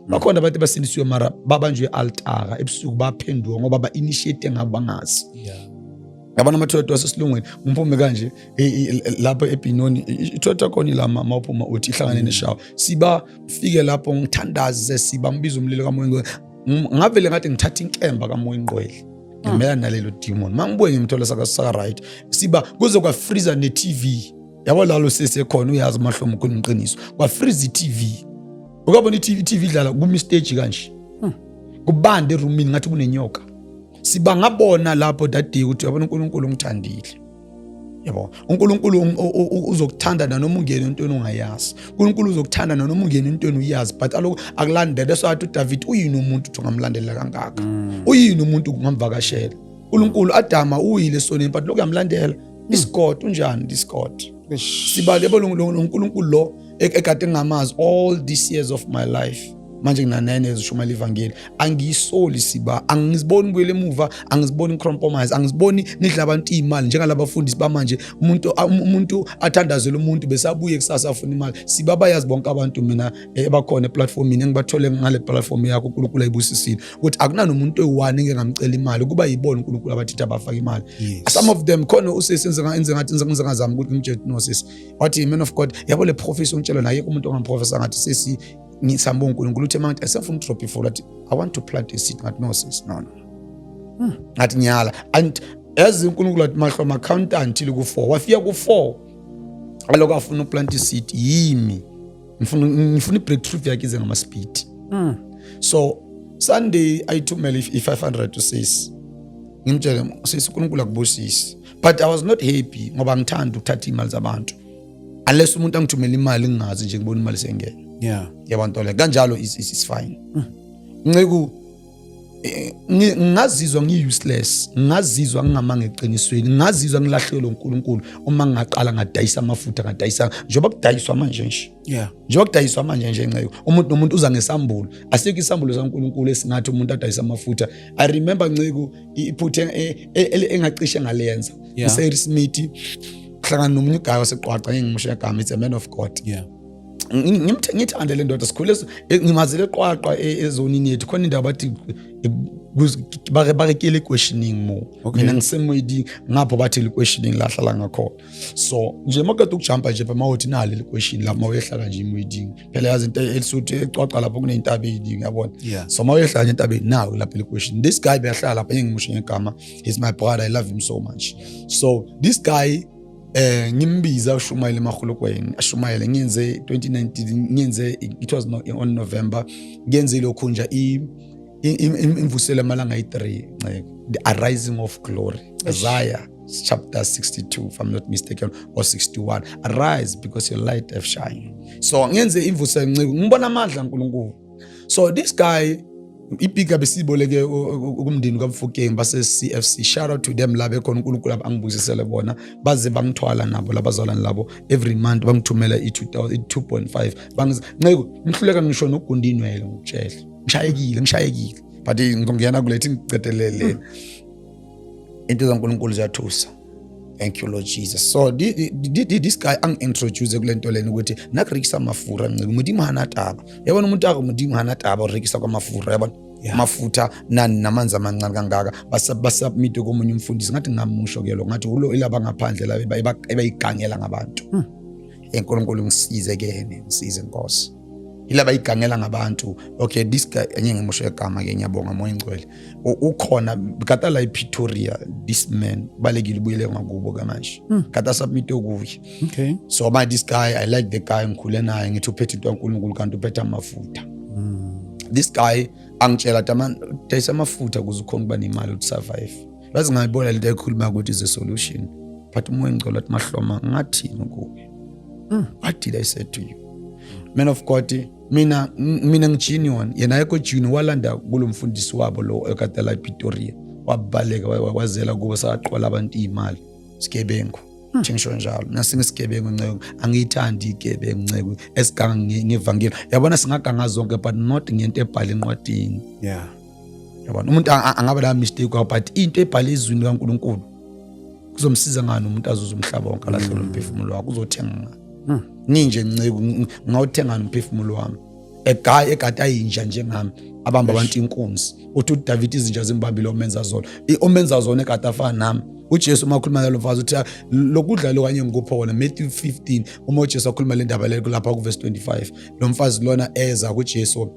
Bakhona abantu basindisiwe mara babanjwe altara ebusuku baphenduka ngoba ba initiate ngabangazi. Yeah. Yabona amathotho asesilungweni umphume kanje lapho eBinoni ithotho khona lama mawuphuma uthi ihlangane neshawa. Siba ufike lapho ngithandaze Siba ngibiza umlilo kamoya ngavele ngathi ngithatha inkemba kamoya ingqwele. Ngimela nalelo demon. Mangibuye ngimthola saka right. Siba kuze kwa freezer ne TV. Yabo lalo sesekhona uyazi mahlomo kuniqiniso. Kwa freeze iTV. Ukabona iTV idlala ku stage kanje. Kubande roomini ngathi kunenyoka. Siba ngabona lapho that day ukuthi yabona uNkulunkulu ungithandile. Yabo uNkulunkulu uzokuthanda nanoma ungene intweni ongayazi. uNkulunkulu uzokuthanda nanoma ungene intweni uyazi but aloku akulandele sathi uDavid uyini umuntu uthi ungamlandela kangaka. Uyini umuntu ungamvakashela. uNkulunkulu Adama uyile soneni but lokhu yamlandela. Is God unjani this God? Siba yabo lo uNkulunkulu lo ekade ngamazi all these years of my life. Manje ngina9 ezishumayela ivangeli angiyisoli Siba angiziboni buyele emuva angiziboni compromise angiziboni nidla abantu imali njengalabo bafundisi bamanje umuntu athandazela umuntu besabuye kusasa afuna imali Siba bayazi bonke abantu mina ebakhona eplatformini engibathole ngale platform yakho uNkulunkulu ayibusisile ukuthi akunani umuntu oyi1 engamcela imali kuba yibona uNkulunkulu abathi abafaka imali. Some of them khona usesenza ngathi ngizangazama ukuthi ngimtshele no sis wathi man of God yabo le professor ungitshela naye umuntu ongamprofessor ngathi sesi ngisamba uNkulunkulu uthi manje asafuna drop before that I want to plant a seed ngathi no sis no ngathi nyala and yazi uNkulunkulu athi Mahloma count until ku4 wafika ku4 aloku afuna uplant seed yimi ngifuna i-breakthrough yakhe ize ngama speed. So Sunday ayithumele i500 to sis ngimtshela sis uNkulunkulu akubusisi, but I was not happy ngoba ngithanda ukuthatha imali zabantu unless umuntu angithumela imali ngingazi nje ngibona imali sengena. Yabantu le kanjalo is fine. Ncegu ngazizwa ngi-useless, ngazizwa ngingamanga eqinisweni, ngazizwa ngilahlekelwe uNkulunkulu uma ngaqala ngadayisa amafutha ngadayisa njengoba kudayiswa manje nje. Njengoba kudayiswa manje nje Ncegu umuntu nomuntu uza ngesambulo, asikho isambulo saNkulunkulu esingathi umuntu adayisa amafutha. I remember Ncegu iphuthe engacishe ngaleyenza uSair Smith hlangana nomunye ugayi waseqwaqa ngingimushe igama, it's a man of God. Ngithanda le ndoda sikhule ngimazile eqwaqa ezonini yethu khona indaba bathi barekele questioning mo. Mina ngisemoyidi ngapho bathi le questioning la hlala ngakhona. So nje makade ukujumpa nje bamawothi nali le question la mawehlala nje imoyiding phela yazi into elisuthi eqwaqa lapho kuneyintaba eziningi yabona. So mawehlala nje intabeni nawo lapha le question. This guy beyahlala lapha ngimushe ngegama, he's my brother, I love him so much. So this guy ngimbiza uShumayela eMahulukweni, uShumayela ngiyenze 2019 ngiyenze it was on November ngiyenze lokho nje imvusela amalanga ayi3 the arising of glory, Isaiah chapter 62 if I'm not mistaken or 61, arise because your light have shine. So ngiyenze imvusela Ncegu ngibona amandla kaNkulunkulu. So this guy ipiga besiboleke ukumndini kaMfokeng base CFC, shout out to them la bekhona uNkulunkulu abangibusisele bona baze bangithwala nabo labazalwane labo every month bangithumela i2.5 Ncegu ngihluleka ngisho nogundinwele ngokutshela ngishayekile but ngongena kulethi ngicedelele into zaNkulunkulu ziyathusa. Thank you Lord Jesus. So this guy introduce kulento leni ukuthi nakurikisa amafura Ncegu umuntu imhana taba yabona umuntu akumuntu imhana taba urikisa kwamafura yabona amafutha nani namanzi amancane kangaka basubmit komunye umfundisi ngathi ngamusho ke lo ngathi ulo ilaba ngaphandle la bayigangela ngabantu. eNkulunkulu ngisize kene ngisize Nkosi ilaba igangela ngabantu. Okay, this guy enye ngimusho egama ke ngiyabonga moya ingcwele ukhona kata la ePretoria, this man balekile ubuyele ngakubo ke manje kata submit okuye. Okay, so by this guy I like the guy ngikhule naye ngithi uphethe into kaNkulunkulu kanti uphethe amafutha. This guy angitshela taman dayisa amafutha kuze ukhona kuba nemali to survive. Bazi ngayibona lento ekhuluma ukuthi is a solution, but moya ingcwele athi Mahloma ngathini kuwe. What did I say to you? Man of God, mina ngijinion yena ayekho jini walanda kulomfundisi wabo lo ekatela ePretoria wabaleka wazela kubo saqola abantu imali sikebengu thingisho njalo nasingisigebengu Ncegu angiyithandi igebengu Ncegu esiganga ngevangeli yabona singaganga zonke but not ngento ebhala enqwadini. Yabona umuntu angaba la mistake but into ebhala ezwini kaNkulunkulu kuzomsiza ngani umuntu azuza umhlaba wonke alahlelo umphefumulo wakhe uzothenga ninje Ncegu ngawuthenga umphefumulo wami eguy egada yinja njengami abamba abantu inkunzi uthi uDavid izinja zimbambile omenza zona omenza zona egada afana nami. uJesu makhuluma ngalo mfazi uthi lokudla lo kanye ngikupha wona Matthew 15 uma uJesu akhuluma le ndaba le lapha ku verse 25 lo mfazi lona eza kuJesu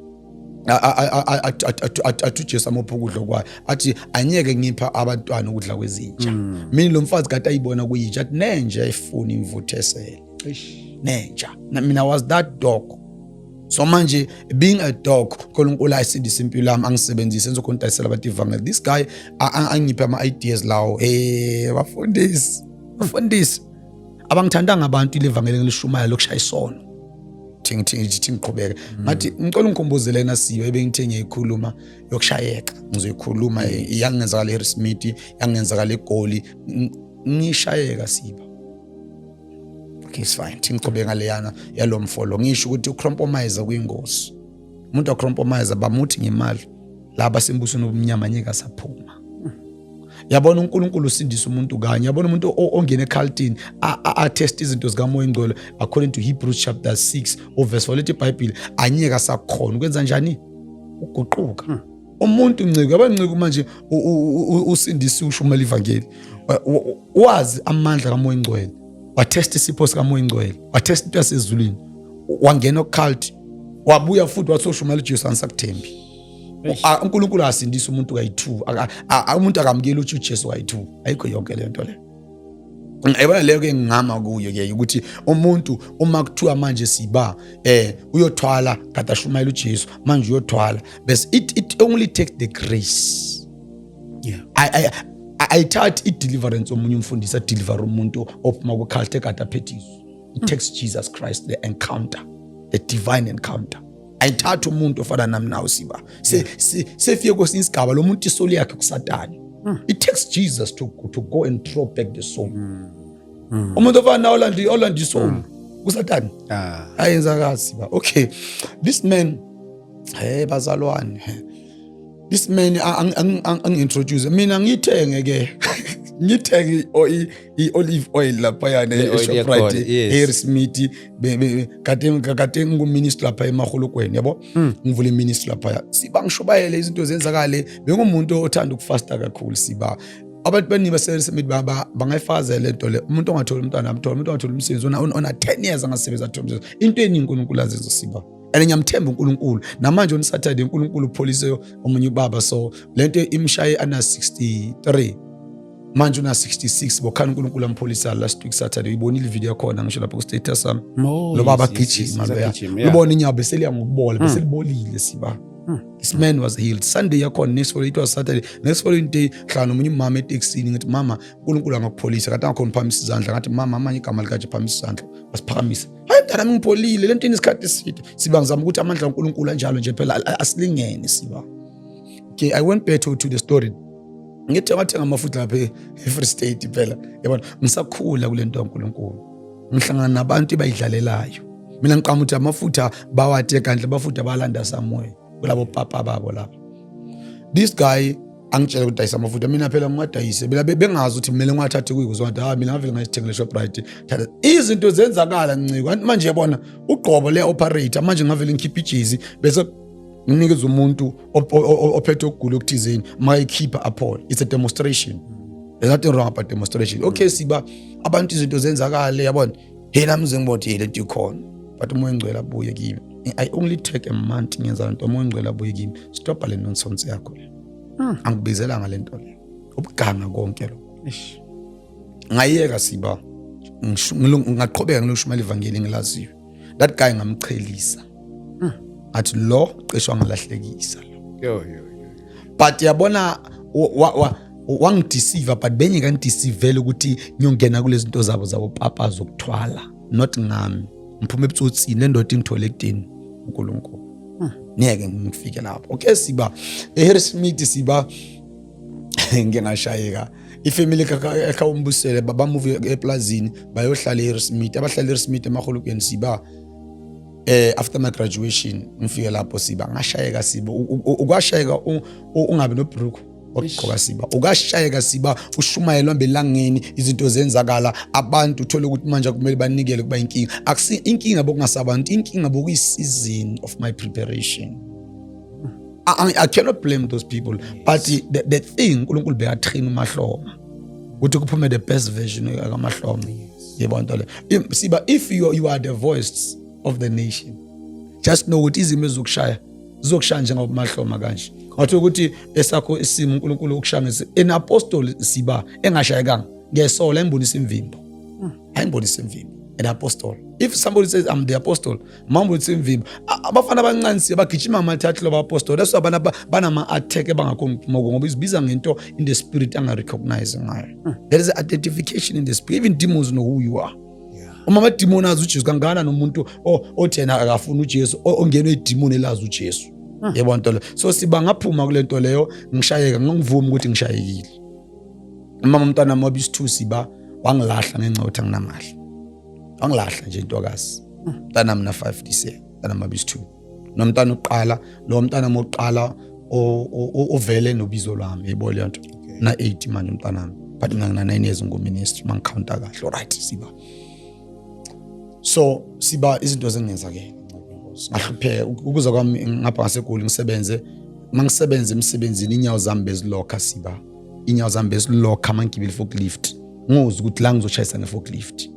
athi uJesu amupha ukudla kwayo athi anyeke ngipha abantwana ukudla kwezinja. Mina lo mfazi kade ayibona kuyinja athi nenja ifuna imvuthesele nenja mina was that dog. So manje being a dog uNkulunkulu ayisindisa impilo yami angisebenzise enzokhona udayisela abantu ivangeli. This guy angipha ama ideas lawo bafundisi abangithandanga abantu ile vangeli ngelishumayela lokushaya isono thithi ngiqhubeke ngathi ngicela ungikhumbuzele lena siyo ebengithe ngiyikhuluma yokushayeka ngizoyikhuluma iyangenzakala eHarrismith yangenzakala eGoli ngishayeka siba. Okay, it's fine. Tingiqhubeka ngaleyana yalomfolo ngisho ukuthi ucompromise kuyingozi. Umuntu acompromise bamuthi ngemali laba sembusweni obumnyama nyeka saphuma. Yabona uNkulunkulu usindisa umuntu kanye. Yabona umuntu ongena eCaltini a test izinto zikamoya ingcwele according to Hebrews chapter 6 verse 4 lethi iBhayibheli anyeka sakhona ukwenza njani uguquka. Umuntu Ncegu abancegu manje usindisa uShumayela ivangeli wazi amandla kamoya ingcwele watest isipho sikamoya ingcwele watest into yasezulwini wangena occult wabuya futhi wathi uShumayela uJesu angisakuthembi uNkulunkulu asindisa umuntu kayi2 umuntu akamukela ukuthi uJesu kayi2 ayikho yonke le nto le ayibona leyo ke ngingama kuyo ke ukuthi umuntu uma kuthiwa manje siba uyothwala kade ashumayela uJesu manje uyothwala bese it only takes the grace. Ayithathi i-deliverance omunye umfundisi adeliver umuntu ophuma ku-cult ekade aphethizwe. It takes Jesus Christ, the encounter, the divine encounter. Ayithathi umuntu ofana nami nawe siba sefike kwesinye isigaba lo muntu isoli yakhe kuSathane. It takes Jesus to go and throw back the soul. Umuntu ofana nawe olanda isoul kuSathane ayenza kazi ba. Okay, this man bazalwane, this man angi-introduce mina ngithenge ke ngithenge i-olive oil lapha yana eShoprite Harrismith kade nguminister lapha eMahulukweni yabo ngivula iministry lapha siba ngishubayele izinto zenzakale bengumuntu othanda ukufasta kakhulu siba abantu baniba seSmith bangayifazela lento le umuntu ongatholi umntwana amthola umuntu ongatholi umsebenzi ona 10 years angasebenza athola into eningi uNkulunkulu azenza siba and ngiyamthemba uNkulunkulu namanje on Saturday uNkulunkulu upholise omunye ubaba so lento imshaye ana 63 manje una 66 bokhana uNkulunkulu ampholisa last week Saturday ibonile video yakhona ngisho lapha ku status sami lo baba gijima ubona inyaba beseliya ngokubola beselibolile siba. This man was healed. Sunday yakhona next following it was Saturday. Next following day hlana umunye umama eTexini ngathi mama uNkulunkulu angakupholisa kade ngakhona phamisa izandla ngathi mama amanye igama likaje phamisa izandla wasiphakamisa. Hayi mntana ngipholile lento isikhathi eside siba ngizama ukuthi amandla kaNkulunkulu anjalo nje phela asilingene siba. Okay, I went back to the story. Ngithi ngathenga amafutha lapha eFree State phela yabona ngisakhula kule nto kaNkulunkulu ngihlangana nabantu bayidlalelayo mina ngiqama ukuthi amafutha bawathe kanhle bafutha balanda samoya kulabo papa babo lapha. This guy angitshela ukuthi ayisa amafutha mina phela ngiwadayise bengazi ukuthi kumele ngiwathathe kuyikuzo ngathi mina ngavele ngayithengele Shoprite thatha izinto zenzakala nciko manje yabona uqobo le operator manje ngavele ngikhipha ijezi bese nginikeza umuntu ophethe ukugula okuthizeni mayikhipha apol. It's a demonstration. There's nothing wrong about demonstration. Okay siba abantu izinto zenzakale yabona yena mze ngibothi le nto ikhona but umoya ngcwele abuye kimi. I only take a month ngenza lento umoya ngcwele abuye kimi. Stop le nonsense yakho le. Angibizela ngale nto le. Ubuganga konke lo. Ngayeka siba ngaqhubeka ngilushumayela ivangeli ngilaziyo. That guy ngamchelisa. Athi lo qeshwa ngalahlekisa lo. But yabona wangideceive but benye kangideceive ukuthi ngiyongena kulezi zinto zabo papa zokuthwala not ngami ngiphume ebutsotsini le ndoda ingithole ekudeni uNkulunkulu. Ngeke ngifike lapho. Okay siba eHarrismith siba ngengashayeka ifamily ekhawumbusele baba move eplazini bayohlala eHarrismith abahlala eHarrismith eMahulukweni siba after my graduation ngifike lapho siba ngashayeka siba ukwashayeka ungabe nobruku ogqoka siba ukashayeka siba ushumayelwa belangeni izinto zenzakala abantu uthola ukuthi manje kumele banikele kuba inkinga akusi inkinga bokungasabantu inkinga bokuyi-season of my preparation. I cannot blame those people but the thing uNkulunkulu beyatrain uMahloma ukuthi kuphume the best version kaMahloma yebo nto le siba if you are the voice of the nation just know ukuthi izimo ezokushaya zizokushaya njengoMahloma kanje ngathi ukuthi esakho isimo uNkulunkulu ukushangisa en apostle siba engashayekanga ngesola embonisa imvimbo ayibonisa imvimbo an apostle. If somebody says I'm the apostle mambo imvimbo abafana abancane siyabagijima amathathu loba apostle that's why banama attack abangakhona ngoba izibiza ngento in the spirit anga recognize ngayo. There is an identification in the spirit. Even demons know who you are. Uma amadimoni azi uJesu kangana nomuntu othena akafuna uJesu ongenwe idimoni elazi uJesu yebo nto le so siba ngaphuma kule nto leyo ngishayeka ngivuma ukuthi ngishayekile. Mama umntwana wami wabisi2 siba wangilahla ngenxa ukuthi anginamali wangilahla nje intokazi mntana mina 5 this year mntana wabisi2 nomntana oqala lo mntana moqala ovele nobizo lwami yebo le nto na 8 manje umntana wami but ngina 9 years ngoministry mangicounta kahle alright siba. So siba izinto zengenzakele ngahlupheka ukuza kwami ngapha ngaseGoli ngisebenze mangisebenze emsebenzini inyawo zami bezilokha siba inyawo zami bezilokha mangigibela forklift ngozi ukuthi la ngizoshayisa ngeforklift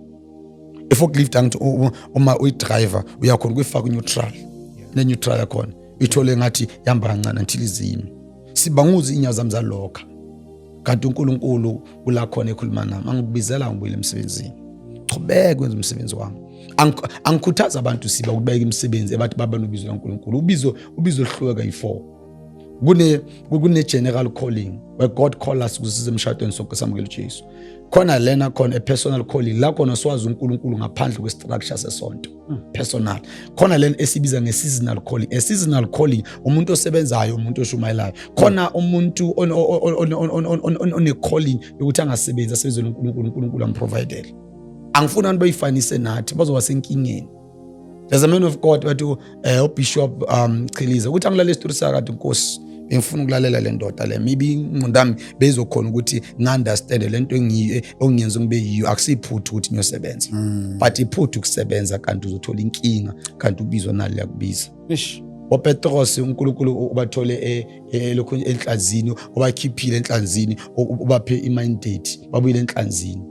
iforklift angithi uma uyidriver uyakhona ukuyifaka neutral neutral yakhona ithole ngathi yamba kancane until izimi sibanguza inyawo zami zalokha kanti uNkulunkulu ula khona ekhuluma nami angibizela ngibuyele emsebenzini chubeke kwenza umsebenzi wami angikhuthaza abantu siba ukubeka imisebenzi ebathi baba nobizo laNkulunkulu ubizo lihluleka yi4 kune general calling where God call us ukusiza emshadweni sonke samukela uJesu khona lena khona a personal calling la khona siwazi uNkulunkulu ngaphandle kwestructure sesonto personal khona lena esibiza nge-seasonal calling a seasonal calling umuntu osebenzayo umuntu oshumayelayo khona umuntu one calling ukuthi angasebenzi asebenzele uNkulunkulu amprovide angifuna abantu bayifanise nathi bazoba senkingeni there's a man of God bathi uBishop Chiliza ukuthi angilale isitori sakade Nkosi ngifuna ukulalela le ndoda le maybe ingqondami bezokhona ukuthi ngiunderstand lento engiyenza ngibe yiyo akusiphuthu ukuthi ngiyosebenza but iphuthu ukusebenza kanti uzothola inkinga kanti ubizwa nali yakubiza oPetros uNkulunkulu ubathole lokho enhlanzini ubakhiphile enhlanzini ubaphe imandate babuyile enhlanzini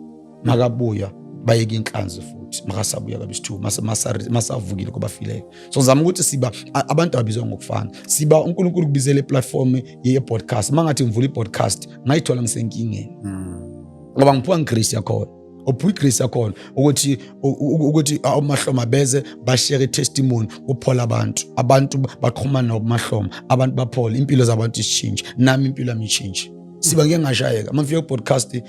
makabuya bayeke inhlanzi futhi makasabuya kabisithu masavukile kubafileyo so ngizama ukuthi siba abantu ababizwa ngokufana siba uNkulunkulu kubizele platform ye podcast mangathi ngivula i-podcast ngayithola ngisenkingeni ngoba ngiphuka ngiGrace yakhona ophuka iGrace yakhona ukuthi amahloma beze bashare testimony kuphola abantu baqhumana nokumahloma abantu baphola impilo zabantu isichange nami impilo yami ichange siba ngeke ngashayeka mafika ku-podcast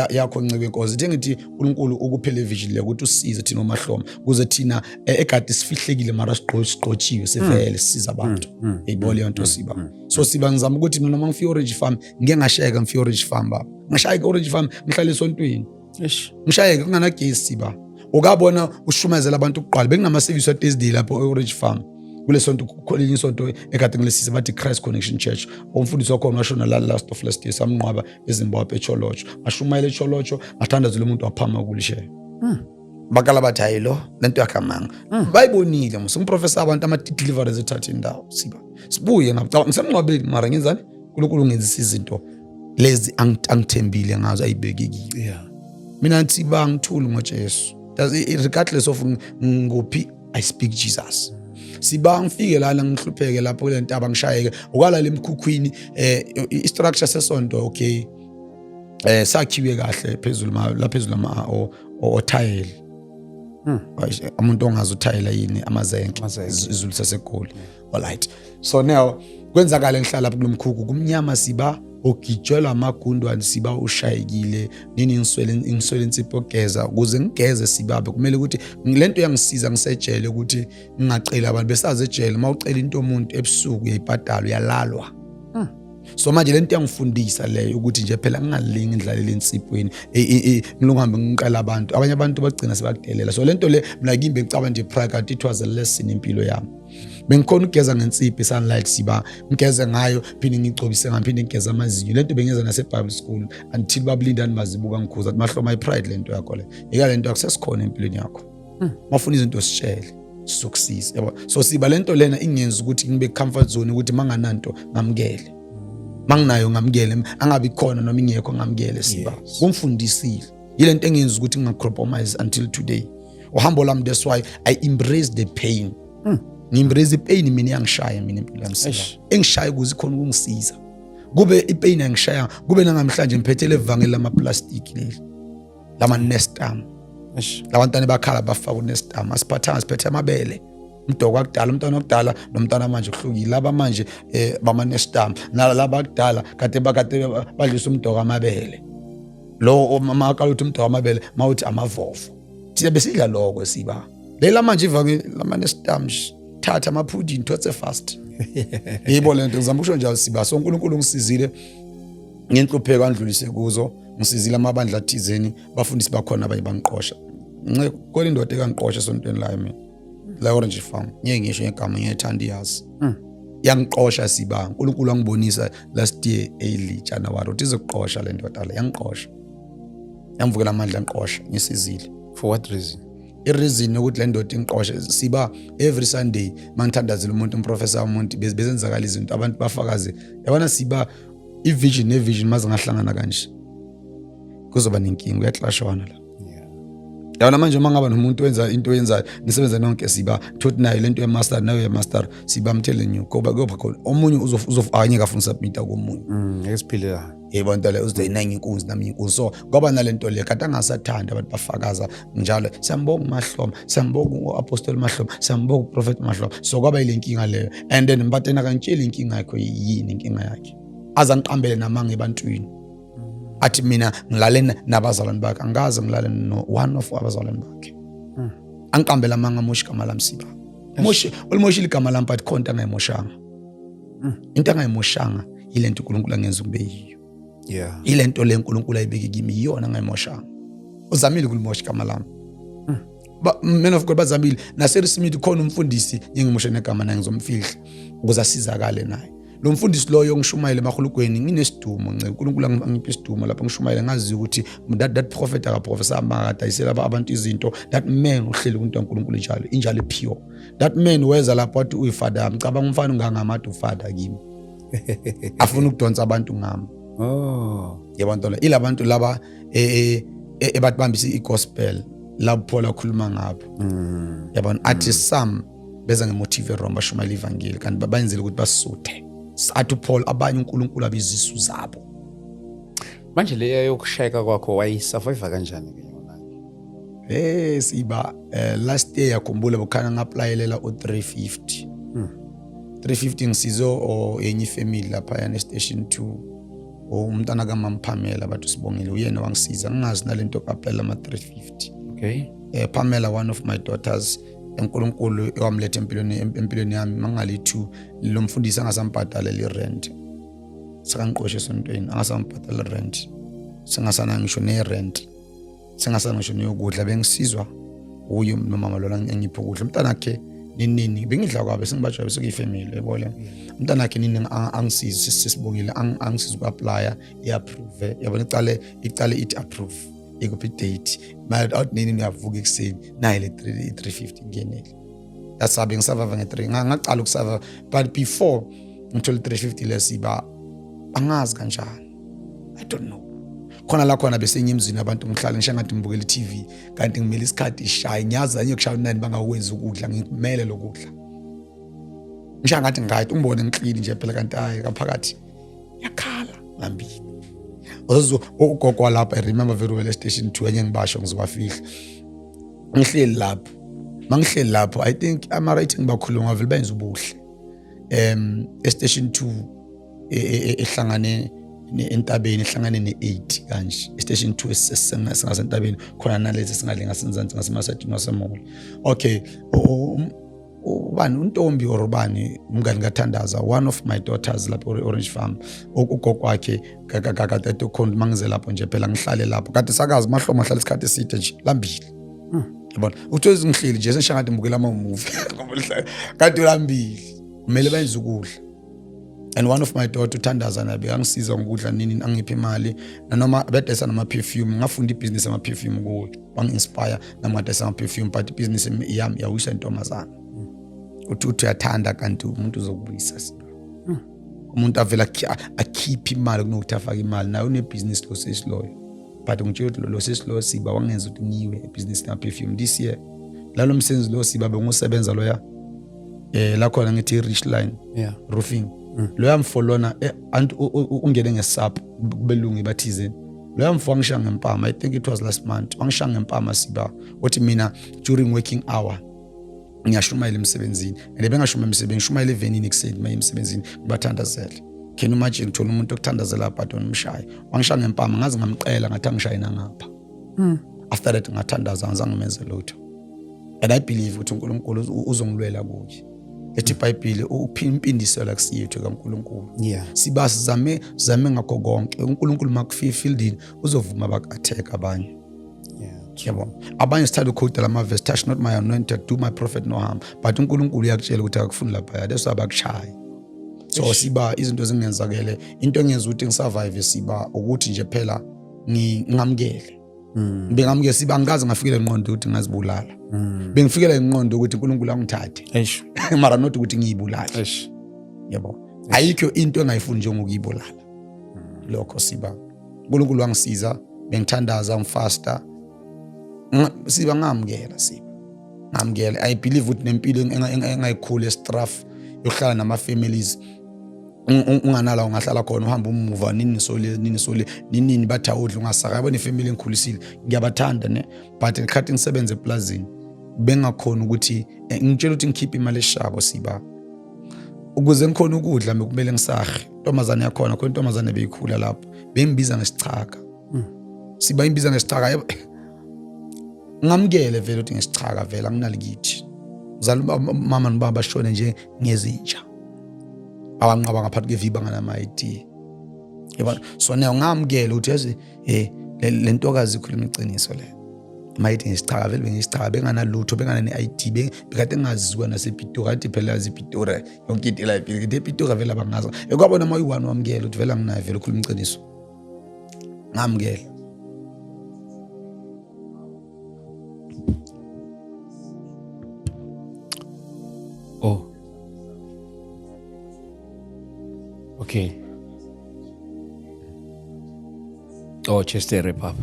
yakho Ncebe Nkosi ithi ngithi uNkulunkulu ukuphele vision le ukuthi usize thina omahloma kuze thina ekade sifihlekile mara siqotshiwe sevele sisiza abantu eyibole yonto siba so siba ngizama ukuthi mina noma ngifika Orange Farm ngeke ngashayeka ngifika Orange Farm baba ngashayeka Orange Farm ngihlala esontweni ngishayeka kunganagesi siba ukabona ushumazela abantu ukuqala bekunama service wa Thursday lapho Orange Farm kule sonto kholile isonto ekade ngilesisa bathi Christ Connection Church umfundisi wakhona washona last of last year samnqwaba eZimbabwe eCholocho ashumayele eCholocho athandazile umuntu waphama kulishe bakala bathi hayilo lento yakhamanga bayibonile umprofessor abantu ama deliverers ethatha indawo siba sibuye ngisemnqwabeni mara ngenzani uNkulunkulu ngenzisa izinto lezi angithembile ngazo ayibekekile mina ngithi bangithula ngoJesu regardless of ngophi I speak Jesus siba ngifike la ngihlupheke lapho kule ntaba ngishayeke ukalala emkhukhwini istructure sesonto okay sakhiwe kahle phezulu la phezulu ama o tile umuntu ongazi uthayela yini amazenke izulu saseGoli alright so now kwenzakala ngihlala lapho kulomkhukhu kumnyama siba ogijwela amagundwane siba ushayekile nini ngiswele insipho geza ukuze ngigeze sibabe kumele ukuthi lento yangisiza ngisejele ukuthi ngingacela abantu besaze ejele mawucela into umuntu ebusuku uyayibhadala uyalalwa so manje lento yangifundisa leyo ukuthi nje phela ngingalingi indlalele insipweni ngilungahambe ngiqala abantu abanye abantu bagcina sebakudelela so lento le mina kimbe ngicaba nje private it was a lesson impilo yami bengikhona ukugeza ngensipho sunlight siba ngigeze ngayo phinde ngicobise ngaphinde ngigeza amazinyo lento bengenza nase Bible school until babulindani mazibuka ngikhuza mahloma ipride lento yakho le eka lento akusesikhona empilweni yakho mafuna izinto sishele success yabo so siba lento lena ingenza ukuthi ngibe comfort zone ukuthi mangananto ngamukele manginayo ngamukele angabi khona noma ingekho ngamukele siba kumfundisile yilento engenza ukuthi ngingacompromise until today uhambo lami that's why I embrace the pain ngimbrace ipain mina yangishaya mina empilo yami siba engishaya kuze khona ukungisiza kube ipain yangishaya kube nangamhlanje ngiphethele evangeli lama plastic leli lama nestam labantwana bakhala bafaka unestam asiphathanga siphethe amabele umdoko wakudala umntwana wakudala nomntwana manje kuhlukile laba manje bama nestam nalaba bakudala kade badlisa umdoko amabele lo mama akaluthi umdoko amabele mawuthi amavovo thina besidla lokho siba lela manje ivangeli lama nestam thatha amaphudini thotse fast yibo lento ngizama ukusho njalo siba so uNkulunkulu ngisizile ngenhlupheko andlulise kuzo ngisizile amabandla athizeni bafundisi bakhona abayibangiqosha ngeke indoda ekangiqosha sontweni la mina la Orange Farm ngeke ngisho ngegama ngiyethanda iyazi yangiqosha siba uNkulunkulu angibonisa last year early January uthi izoqosha le ndoda la yangiqosha yamvukela amandla angiqosha ngisizile for what reason ireason ukuthi le ndoda ingiqoshe siba every Sunday mangithandazela umuntu umprofessor umuntu bezenzakala izinto abantu bafakaze yabona siba ivision nevision maze ngahlangana kanje kuzoba nenkingi uyaclashwana la yabona manje uma ngaba nomuntu wenza into yenzayo nisebenza nonke siba thothi nayo lento ye-master nayo ye-master siba I'm telling you ngoba kuyoba khona omunye angeke afuna submit komunye ngesiphile la yebo nto le uzoyinanga inkunzi nami inkunzi so ngoba nalento le kade angasathanda abantu bafakaza njalo siyambonga uMahloma siyambonga uApostle Mahloma siyambonga uProphet Mahloma so kwaba ile nkinga leyo and then mbatena kantshela inkinga yakho yini inkinga yakhe aza ngiqambele namanga ebantwini athi mina ngilale nabazalwane bakhe angaze ngilale no one of abazalwane bakhe angiqambela amanga moshi igama lami siba moshi ulimoshile igama lami but khona angayimoshanga into angayimoshanga ile nto uNkulunkulu angenza ube yiyo ile nto le uNkulunkulu ayibeke kimi iyona angayimoshanga uzamile ukulimoshwa igama lami men of God bazamile naseRismith khona umfundisi ngingimoshe negama naye ngizomfihla ukuze asizakale naye lo mfundisi loyo ngishumayele emahulukweni nginesidumo uNkulunkulu angiphe isidumo lapho ngishumayele ngazi ukuthi that prophet akaprofessor amakade ayisela abantu izinto that man uhleli kunto kaNkulunkulu njalo injalo pure that man weza lapho wathi uyifather ngicabanga umfana ungangamade ufather kimi afuna ukudonsa abantu ngami yabantu la ilabantu laba ebatibambisa igospel lapho la khuluma ngabo yabona athi some beza ngemotive wrong bashumayela ivangeli kanti babayenzele ukuthi basuthe sathi Paul abanye uNkulunkulu abizisu zabo manje leyo yokushayeka kwakho wayisurvive kanjani ke yona siba last year yakhumbula bokhana ngaplayelela u350 350 ngisizo o yenye family lapha yana station 2 umntana kaMamphamela bathu sibongile uyena wangisiza ngingazi nalento kaphela ama 350 Pamela one of my daughters uNkulunkulu ewamlethe empilweni yami mangalithu lo mfundisi angasampatala le rent sekangiqoshe esontweni angasampatala rent singasana ngisho ne rent singasana ngisho neyokudla bengisizwa uyo nomama lona engipha ukudla umntana wakhe nini bengidla kwabe singibajwa bese kuyifamily yabona umntana wakhe nini angisiza sisibongile angisiza uapply iapprove yabona icale it approve ikuphi date but out nini niyavuka ekseni nayi le 350 ngenele yasabe ngisavava nge3 ngaqala ukusava but before ngithola 350 lesiba angazi kanjani I don't know khona la khona bese nyemzini abantu ngihlala ngisho ngathi ngibukela iTV kanti ngimele isikhathi ishaye ngiyazi anye kushaya 9 bangakwenza ukudla ngimele lokudla ngisho ngathi ngathi umbone ngiclean nje phela kanti hayi kaphakathi yakhala ngambili ugogo lapha I remember very well station 2 anye ngibasho ngizobafihla ngihleli lapho mangihleli lapho I think ama rating bakhuluma ngavile benza ubuhle station 2 ehlangane entabeni ehlangane ne8 kanje station 2 singasentabeni khona nalezi singalinga senzansi ngasemasajini wasemall okay ubani untombi orubani umngani kaThandaza one of my daughters lapho Orange Farm ugogo wakhe kakade khona mangize lapho nje phela ngihlale lapho kade sakazi Mahloma hlala isikhathi eside nje lambili yabona uthozi ngihleli nje seshangade ngibukela ama movie kade lambili kumele benze ukudla and one of my daughter Thandaza nabe angisiza ngokudla nini angiphe imali nanoma bedesa nama perfume ngafunda ibusiness ama perfume kuwo wanginspire namadesa ama perfume but ibusiness yami yawisa intombazana uthi uyathanda kanti umuntu uzokubuyisa umuntu avela akhipha imali kunokuthi afake imali nayo unebusiness lo sesiloyo but ngitshela lo sesiloyo siba wangenza ukuthi ngiwe ibusiness na perfume this year lalo msebenzi lo siba bengusebenza loya la khona ngithi Rich Line roofing lo yamfolona ungene ngesap kubelungu ibathizeni lo yamfo ngishanga ngempama I think it was last month wangishanga ngempama siba uthi mina during working hour ngiyashumayela emsebenzini and bengashumayela emsebenzini shumayela evenini ekseni maye emsebenzini ngibathandazela can you imagine uthola umuntu okuthandazela button umshaye wangishanga ngempama ngaze ngamqela ngathi angishayina ngapha after that ngathandaza ngizange ngimenze lutho and I believe ukuthi uNkulunkulu uzongilwela kuye ethi iBhayibheli uphimpindisela kusiyethu kaNkulunkulu siba sizame ngakho konke uNkulunkulu makufifildini uzovuma bakatheka abanye yabo abanye sithanda uquote la verse touch not my anointed do my prophet no harm but uNkulunkulu uyakutshela ukuthi akufuni lapha that's abakushaya so siba izinto zingenzakele into engenza ukuthi ngisurvive siba ukuthi nje phela ngingamkele bengamke siba ngikaze ngafikela enqondo ukuthi ngazibulala bengifikela enqondo ukuthi uNkulunkulu angithathe mara not ukuthi ngiyibulale yabo ayikho into engayifuni njengokuyibulala lokho siba uNkulunkulu wangisiza bengithandaza ngifasta siba ngamukela ngamukela. I believe ukuthi nempilo engayikhulu estraff yokuhlala nama families unganala ungahlala khona uhamba umuva nini bathi awudla ungasaka. Yabona ifamily engikhulisile ngiyabathanda ne, but ngikhathi ngisebenza eplazini bengakhona ukuthi ngitshela ukuthi ngikhiphe imali eshabo siba ukuze ngikhona ukudla bekumele ngisahe. Intombazane yakhona khona intombazane beyikhula lapho bengibiza ngesichaka siba imbiza ngesichaka. Ngamukele vele ukuthi ngesichaka vele anginalikithi uzala mama nobaba bashone nje ngezinja abanqaba ngaphakathi kweviba ngana ID. Yabona, so nayo ngamukele ukuthi yazi le ntokazi ikhuluma iqiniso le. Mayithi ngesichaka vele ngesichaka benganalutho bengana ne-ID bekade ngaziwa nasePitori athi phela yazi iPitori yonke into la iPitori ePitori vele abangaza ekwabona uma uyi1 wamukele ukuthi vele anginayo vele ukhuluma iqiniso ngamukele. Oh. Okay. Oh, just a wrap up.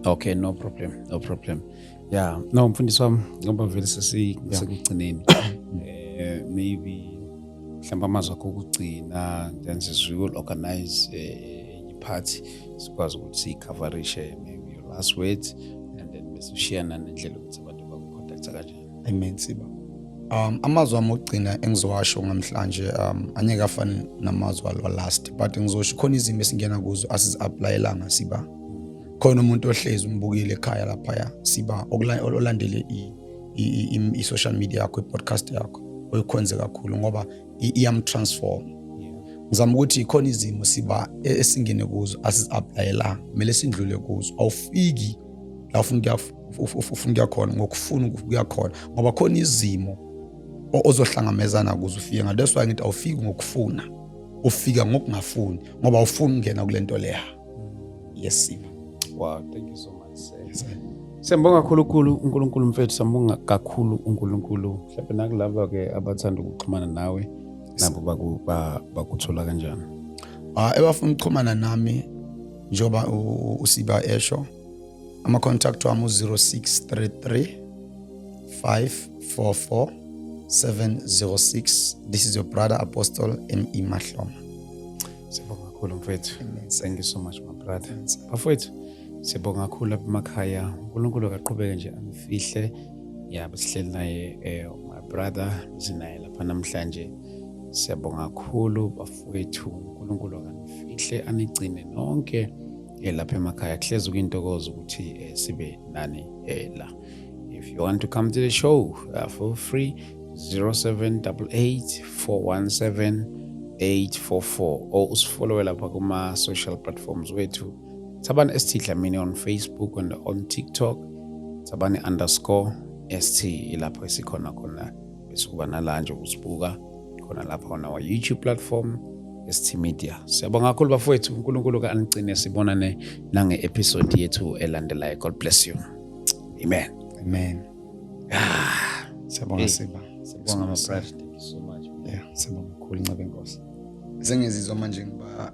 Okay, no problem. Yeah, no mfundisi wami ngoba vele sekugcineni. Maybe mhlawumbe amazwi akho okugcina then we will organize a party sikwazi ukuthi sicoverishe maybe your last words and then bese share nendlela ukuthi abantu bakucontact kanjani. Amen siba. Amazwi ami ogcina engizowasho namhlanje anyeke afana namazwi alwa last, but ngizosho khona izimo esingena kuzo asizi-applyelanga siba. Khona umuntu ohlezi umbukile ekhaya lapha siba olandele i-social media yakho, i-podcast yakho oyikhonze kakhulu ngoba iyamtransform. Ngizama ukuthi khona izimo siba esingene kuzo asizi-applyelanga, kumele sindlule kuzo. Awufiki la ufuna ukuya khona ngokufuna ukuya khona ngoba khona izimo ozohlangamezana kuzo ufike ngalo. That's why ngithi awufiki ngokufuna, ufika ngokungafuni ngoba awufuni ukungena kule nto leya. Yes siba. Wow, thank you so much. Siyambonga kakhulu uNkulunkulu mfethu, siyambonga kakhulu uNkulunkulu. Mhlawumbe nakulabo ke abathanda ukuxhumana nawe nabo bakuthola kanjani? Ebafuna ukuxhumana nami njoba usiba esho, ama contact wami 0633 544 706. This is your brother Apostle M.E. Mahloma. Siyabonga kakhulu mfethu. Thank you so much my brother. Bafethu siyabonga kakhulu lapha emakhaya. uNkulunkulu akaqhubeke nje anifihle. Yeah, besihleli naye my brother sinaye lapha namhlanje. Siyabonga kakhulu bafethu. uNkulunkulu akanifihle anigcine nonke lapha emakhaya. Kuhlezi kuyintokozo ukuthi sibe nani la. If you want to come to the show, feel free 0788 417 844 or usifollow lapha kuma social platforms wethu. Thabani ST Dlamini on Facebook and on TikTok. Thabani _ST lapha esikhona khona bese kuba nalanje usibuka khona lapha on our YouTube platform ST Media. Siyabonga kakhulu bafowethu. uNkulunkulu ka anigcine sibonane nange episode yethu elandelayo. God bless you. Amen. Siyabonga siba. Siyabonga my brother. Thank you so much. Yeah, siyabonga kakhulu Ncebe Nkosi. Sengizizwa manje ngiba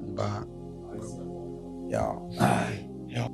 yeah.